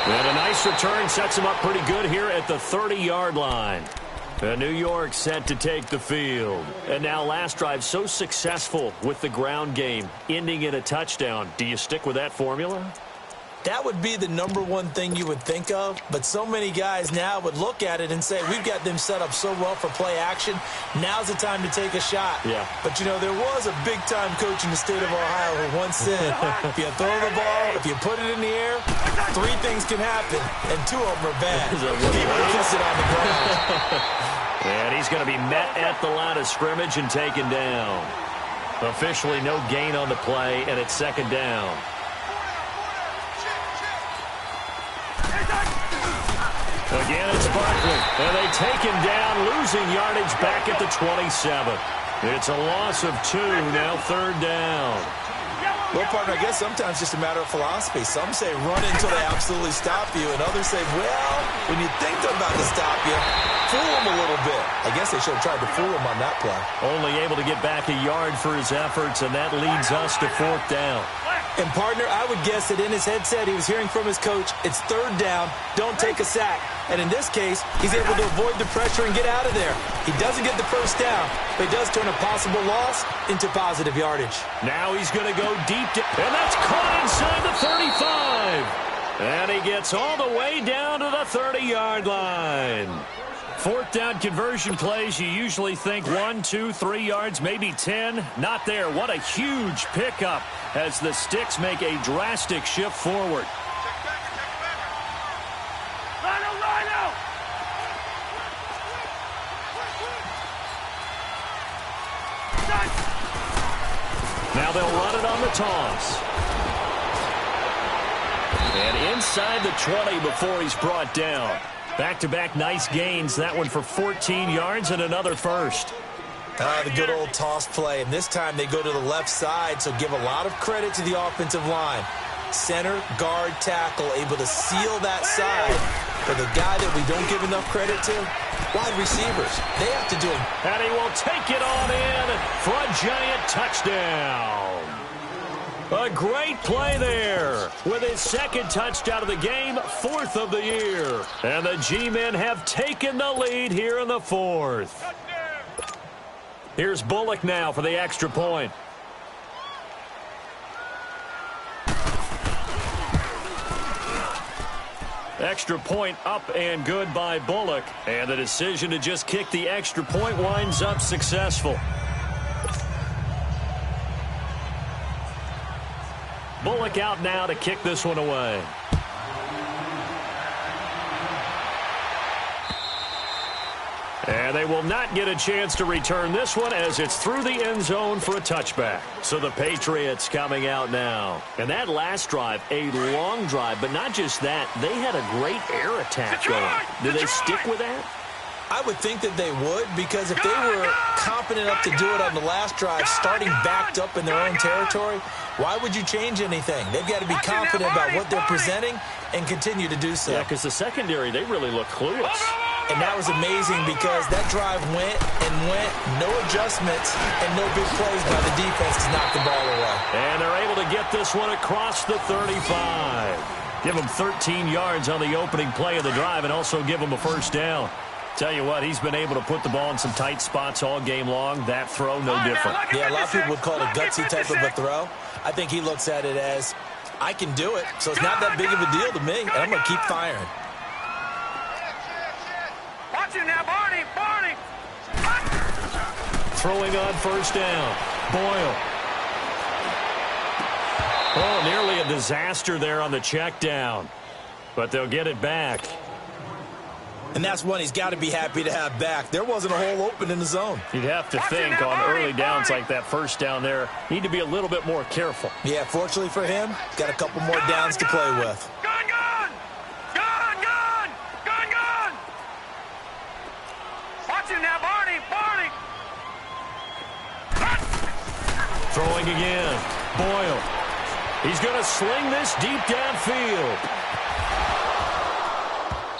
And a nice return sets him up pretty good here at the 30-yard line. And New York set to take the field. And now last drive so successful with the ground game, ending in a touchdown. Do you stick with that formula? That would be the number one thing you would think of, but so many guys now would look at it and say, we've got them set up so well for play action, now's the time to take a shot. Yeah. But, you know, there was a big-time coach in the state of Ohio who once said, if you throw the ball, if you put it in the air, 3 things can happen, and 2 of them are bad. People kiss it on the ground. And he's going to be met at the line of scrimmage and taken down. Officially no gain on the play, and it's 2nd down. Again, it's Barkley. And they take him down, losing yardage back at the 27. It's a loss of 2, now 3rd down. Well, partner, I guess sometimes it's just a matter of philosophy. Some say run until they absolutely stop you, and others say, well, when you think they're about to stop you, fool them a little bit. I guess they should have tried to fool him on that play. Only able to get back a yard for his efforts, and that leads us to 4th down. And, partner, I would guess that in his headset he was hearing from his coach, it's third down, don't take a sack. And in this case, he's able to avoid the pressure and get out of there. He doesn't get the first down, but he does turn a possible loss into positive yardage. Now he's going to go deep, and that's caught inside the 35. And he gets all the way down to the 30-yard line. Fourth down conversion plays, you usually think 1, 2, 3 yards, maybe 10. Not there. What a huge pickup as the Sticks make a drastic shift forward. Rhino! Now they'll run it on the toss. And inside the 20 before he's brought down. Back-to-back nice gains. That one for 14 yards and another first. The good old toss play. And this time they go to the left side, so give a lot of credit to the offensive line. Center, guard, tackle, able to seal that side. For the guy that we don't give enough credit to, wide receivers. They have to do it. And he will take it on in for a giant touchdown. A great play there with his second touchdown of the game, fourth of the year. And the G-men have taken the lead here in the fourth. Here's Bullock now for the extra point. Extra point up and good by Bullock. And the decision to just kick the extra point winds up successful. Bullock out now to kick this one away. And they will not get a chance to return this one as it's through the end zone for a touchback. So the Patriots coming out now. And that last drive, a long drive, but not just that. They had a great air attack going. Did they stick with that? I would think that they would, because if they were confident enough to do it on the last drive, starting backed up in their own territory, why would you change anything? They've got to be confident about what they're presenting and continue to do so. Yeah, because the secondary, they really look clueless. And that was amazing because that drive went and went, no adjustments and no big plays by the defense to knock the ball away. And they're able to get this one across the 35. Give them 13 yards on the opening play of the drive and also give them a first down. Tell you what, he's been able to put the ball in some tight spots all game long. That throw, no different. Yeah, a lot of people would call it a gutsy type of a throw. I think he looks at it as, I can do it, so it's not that big of a deal to me, and I'm going to keep firing. Watch him now, Barney! Throwing on first down. Boyle. Oh, nearly a disaster there on the check down. But they'll get it back. And that's one he's got to be happy to have back. There wasn't a hole open in the zone. You'd have to think on early downs like that first down there, need to be a little bit more careful. Yeah, fortunately for him, got a couple more downs to play with. Gun! Watch him now, Barney! Throwing again. Boyle. He's going to sling this deep downfield.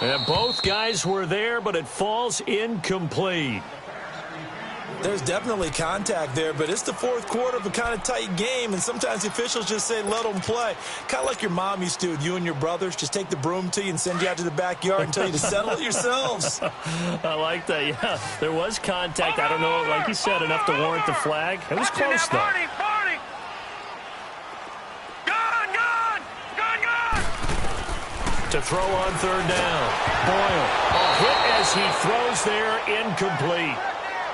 And both guys were there, but it falls incomplete. There's definitely contact there, but it's the fourth quarter of a kind of tight game, and sometimes the officials just say, let them play. Kind of like your mom used to with you and your brothers. Just take the broom to you and send you out to the backyard and tell you to settle it yourselves. I like that, yeah. There was contact. I don't know, like you said, enough to warrant the flag. It was close, though. Barney! To throw on third down. Boyle. A hit as he throws there, incomplete.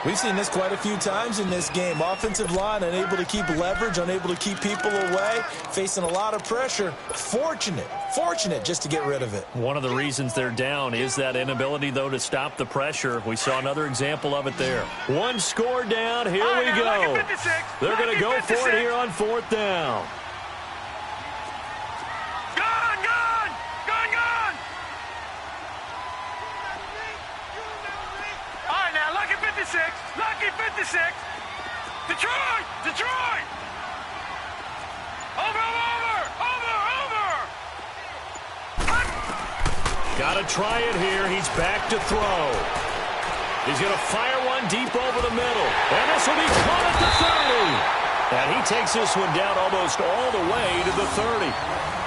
We've seen this quite a few times in this game. Offensive line unable to keep leverage, unable to keep people away, facing a lot of pressure. Fortunate just to get rid of it. One of the reasons they're down is that inability, though, to stop the pressure. We saw another example of it there. One score down. Here we go. They're going to go for it here on fourth down. Lucky 56. Detroit. Over. Got to try it here. He's back to throw. He's going to fire one deep over the middle. And this will be caught at the 30. And he takes this one down almost all the way to the 30.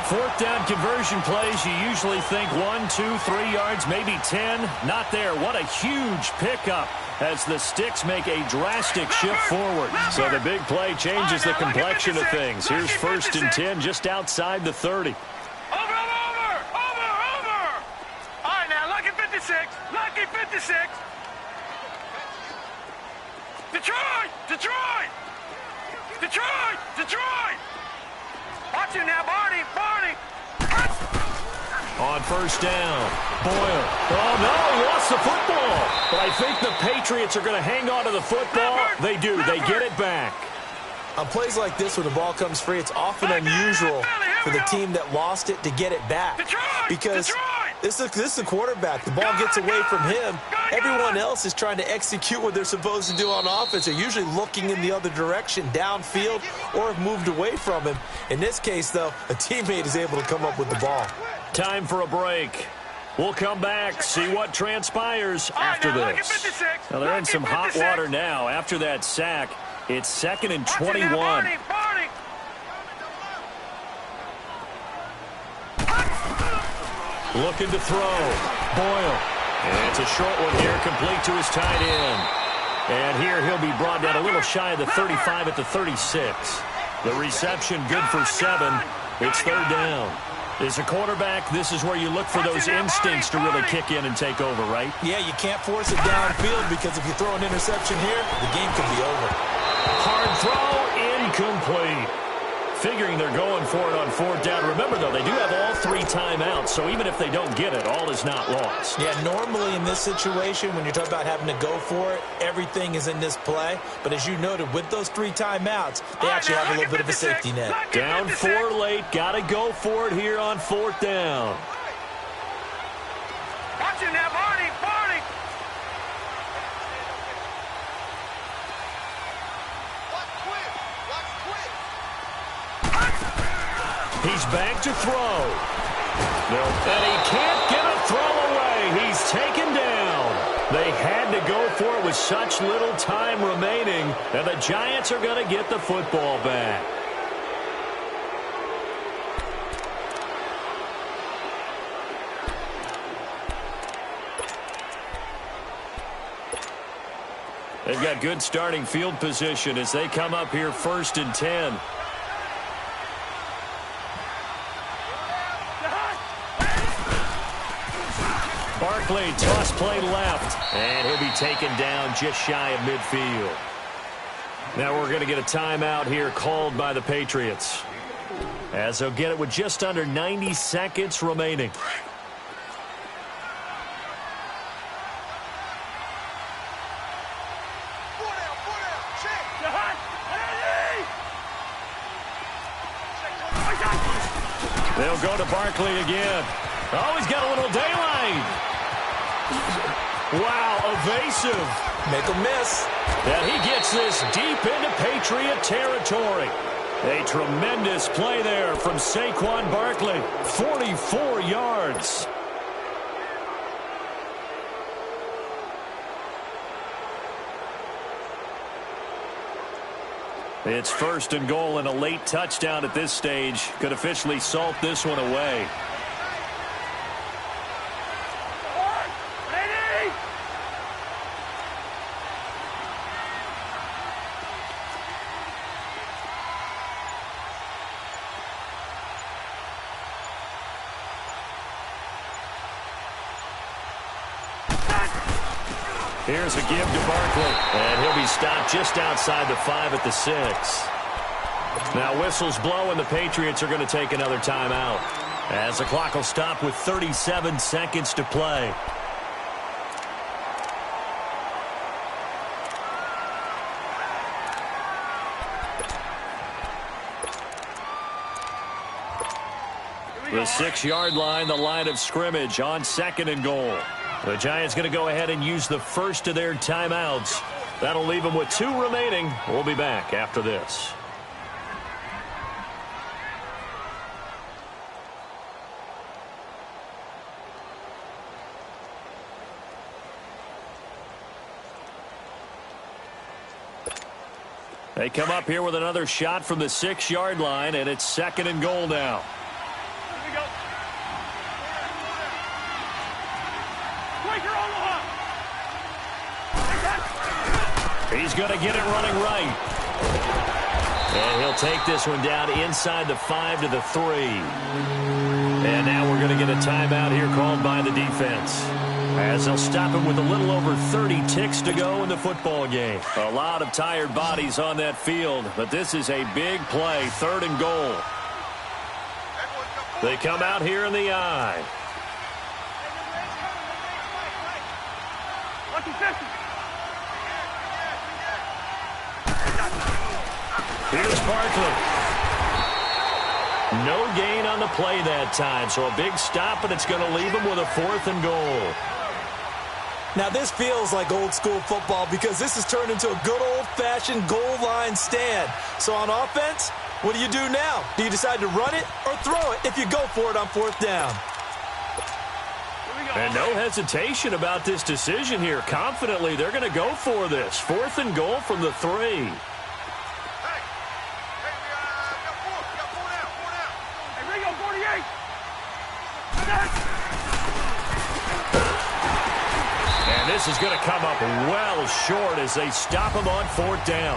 Fourth down conversion plays, you usually think 1, 2, 3 yards, maybe 10. Not there. What a huge pickup as the Sticks make a drastic shift forward. So the big play changes the complexion of things. Here's 1st and 10 just outside the 30. Over! All right, now, lucky 56. Lucky 56. Detroit! Watch him now, Barney! On 1st down, Boyle. Oh, no, he lost the football. But I think the Patriots are going to hang on to the football. They do. They get it back. On plays like this where the ball comes free, it's often unusual for the team that lost it to get it back. Because this is the quarterback. The ball gets away from him. Everyone else is trying to execute what they're supposed to do on offense. They're usually looking in the other direction, downfield, or have moved away from him. In this case, though, a teammate is able to come up with the ball. Time for a break. We'll come back, see what transpires after this. Now, they're in some hot water now after that sack. It's 2nd and 21. Looking to throw. Boyle. And it's a short one here, complete to his tight end. And here he'll be brought down a little shy of the 35 at the 36. The reception good for 7. It's 3rd down. As a quarterback, this is where you look for those instincts to really kick in and take over, right? Yeah, you can't force it downfield because if you throw an interception here, the game could be over. Hard throw, incomplete. Figuring they're going for it on 4th down. Remember, though, they do have all 3 timeouts, so even if they don't get it, all is not lost. Yeah, normally in this situation, when you're talking about having to go for it, everything is in this play. But as you noted, with those 3 timeouts, they actually have a little bit of a safety net. Down 4 late, got to go for it here on 4th down. Watch him now, Barney! He's back to throw. And he can't get a throw away. He's taken down. They had to go for it with such little time remaining, and the Giants are going to get the football back. They've got good starting field position as they come up here 1st and 10. Barkley, toss play left, and he'll be taken down just shy of midfield. Now we're going to get a timeout here called by the Patriots, as they'll get it with just under 90 seconds remaining. They'll go to Barkley again. Oh, he's got a little daylight. Wow, evasive. Make a miss. And he gets this deep into Patriot territory. A tremendous play there from Saquon Barkley. 44 yards. It's 1st and goal, and a late touchdown at this stage could officially salt this one away. Here's a give to Barkley, and he'll be stopped just outside the 5 at the 6. Now whistles blow, and the Patriots are going to take another timeout, as the clock will stop with 37 seconds to play. The 6-yard line, the line of scrimmage on 2nd and goal. The Giants going to go ahead and use the first of their timeouts. That'll leave them with 2 remaining. We'll be back after this. They come up here with another shot from the 6-yard line, and it's 2nd and goal now. Here we go. Quaker Omaha. He's going to get it running right. And he'll take this one down inside the 5 to the 3. And now we're going to get a timeout here called by the defense, as they'll stop him with a little over 30 ticks to go in the football game. A lot of tired bodies on that field, but this is a big play, 3rd and goal. They come out here in the I. Here's Barkley. No gain on the play that time, so a big stop, and it's going to leave him with a 4th and goal. Now, this feels like old school football because this has turned into a good old-fashioned goal line stand. So on offense, what do you do now? Do you decide to run it or throw it if you go for it on 4th down? And no hesitation about this decision here. Confidently, they're going to go for this. 4th and goal from the 3. And this is going to come up well short as they stop him on 4th down.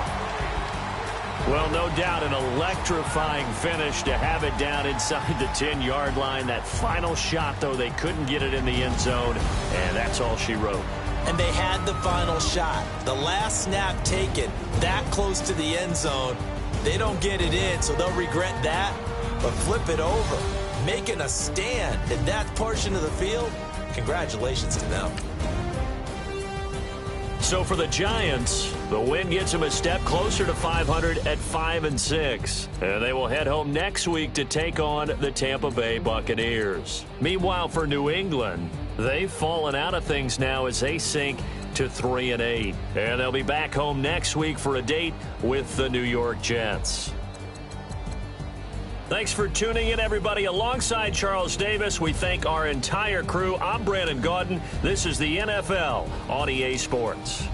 Well, no doubt an electrifying finish to have it down inside the 10-yard line. That final shot, though, they couldn't get it in the end zone, and that's all she wrote. And they had the final shot. The last snap taken that close to the end zone. They don't get it in, so they'll regret that, but flip it over. Making a stand in that portion of the field, congratulations to them. So for the Giants, the win gets them a step closer to 500 at 5-6. And they will head home next week to take on the Tampa Bay Buccaneers. Meanwhile, for New England, they've fallen out of things now as they sink to 3-8. And they'll be back home next week for a date with the New York Jets. Thanks for tuning in, everybody. Alongside Charles Davis, we thank our entire crew. I'm Brandon Gaudin. This is the NFL on EA Sports.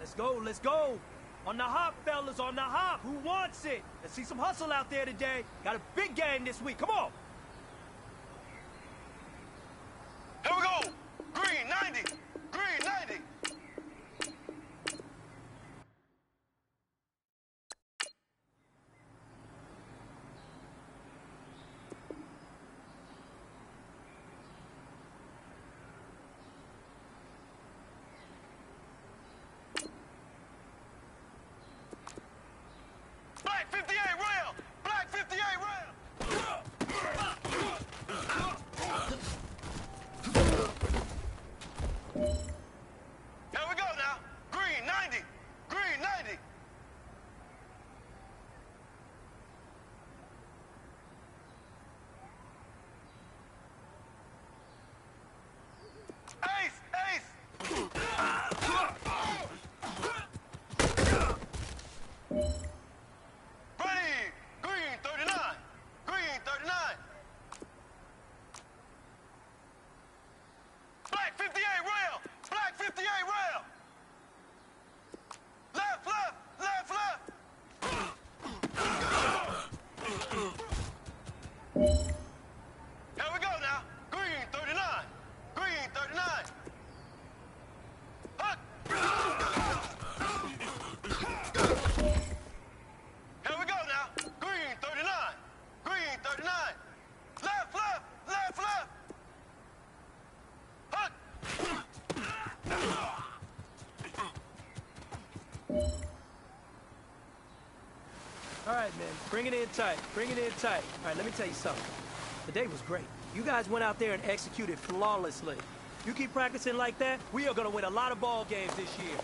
Let's go, let's go. On the hop, fellas, on the hop. Who wants it? Let's see some hustle out there today. Got a big game this week. Come on. Here we go. Green 90. Green 90. Black 58 rail. Black 58 rail. Here we go now. Green 90. Green 90. Ace! Ace! Ready! Green 39. Green 39. Black 58 rail. Black 58 rail. Left, left, left, left. Here we go now. Green 39. Green 39. Huck. Here we go now. Green 39. Green 39. Left, left, left, left. Huck. All right, man. Bring it in tight. Bring it in tight. All right, let me tell you something. The day was great. You guys went out there and executed flawlessly. You keep practicing like that, we are going to win a lot of ball games this year.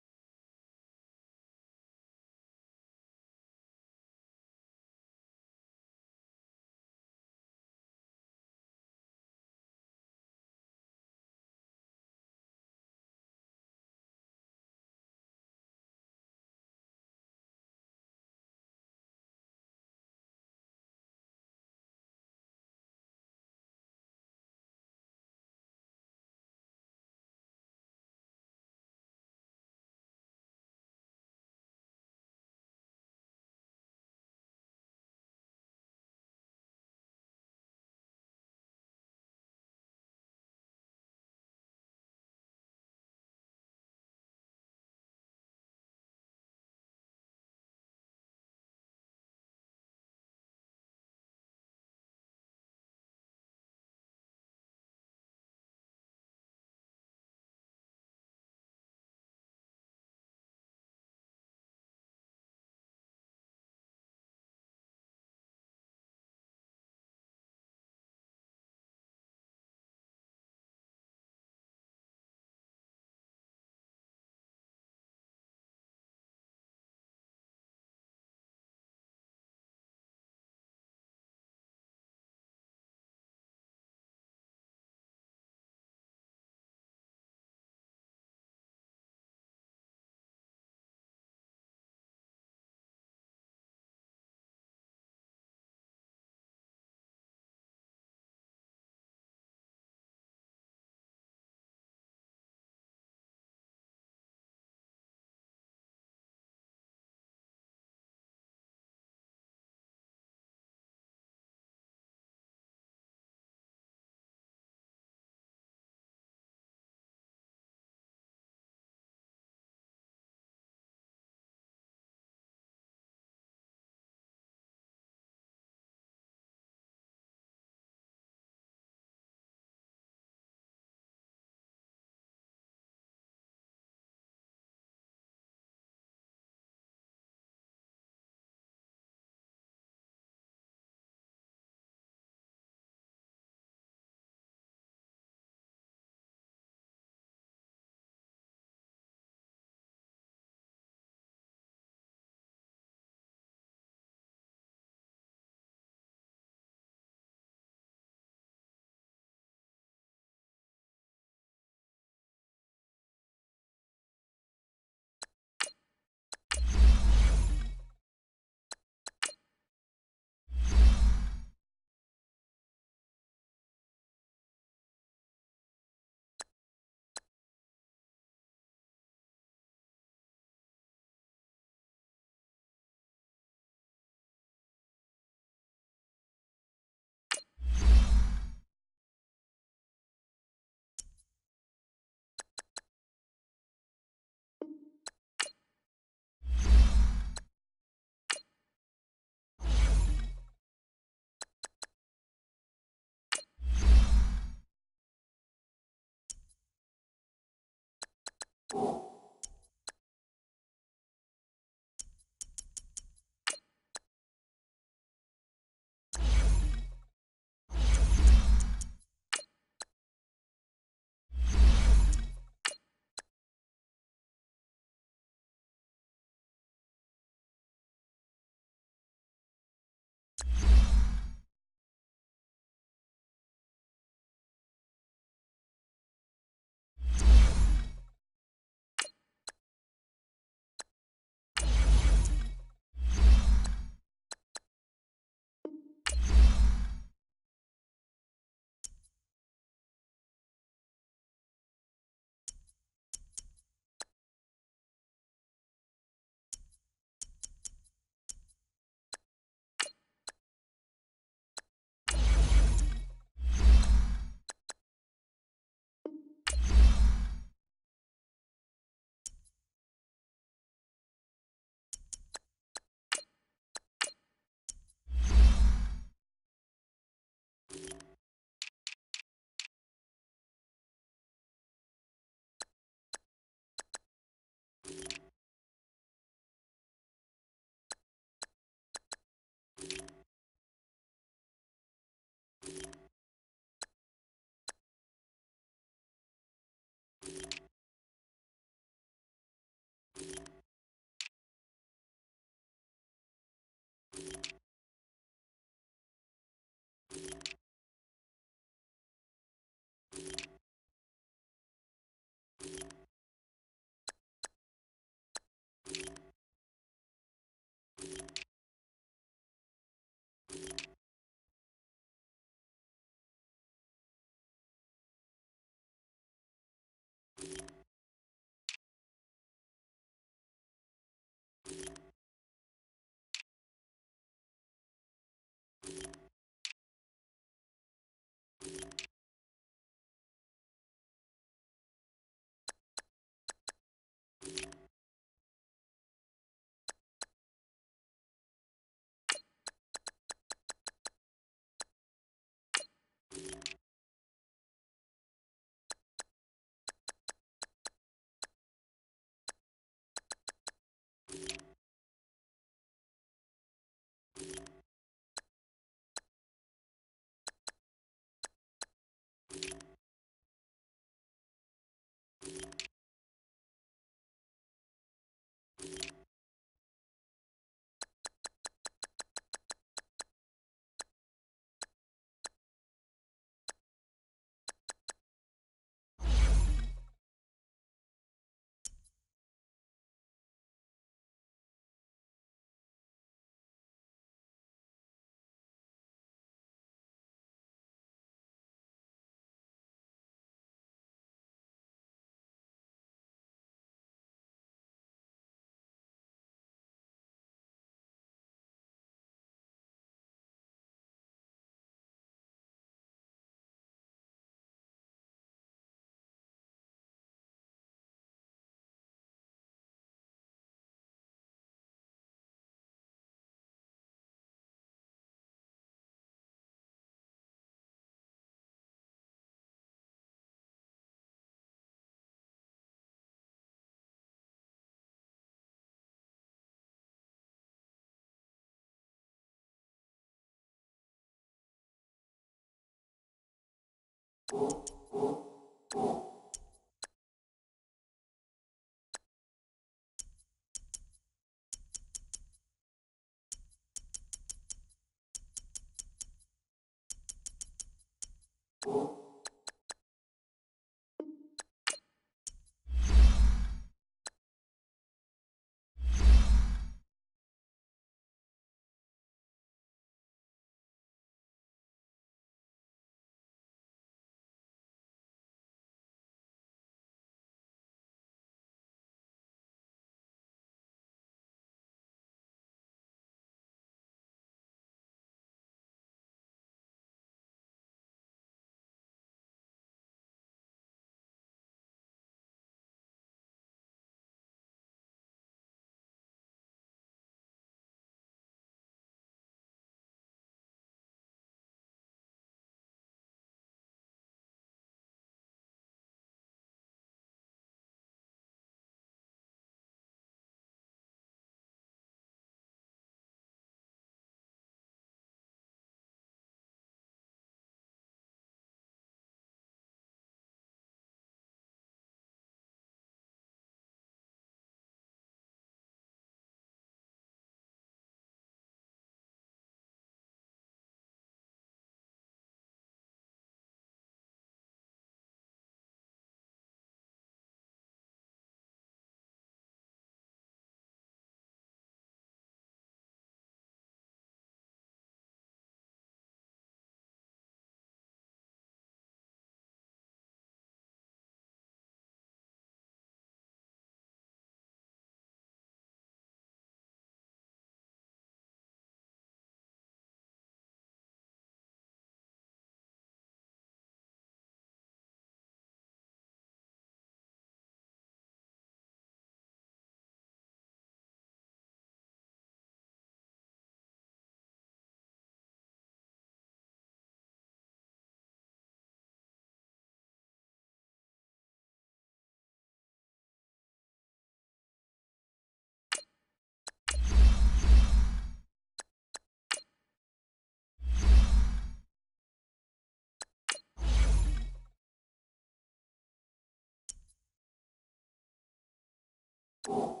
you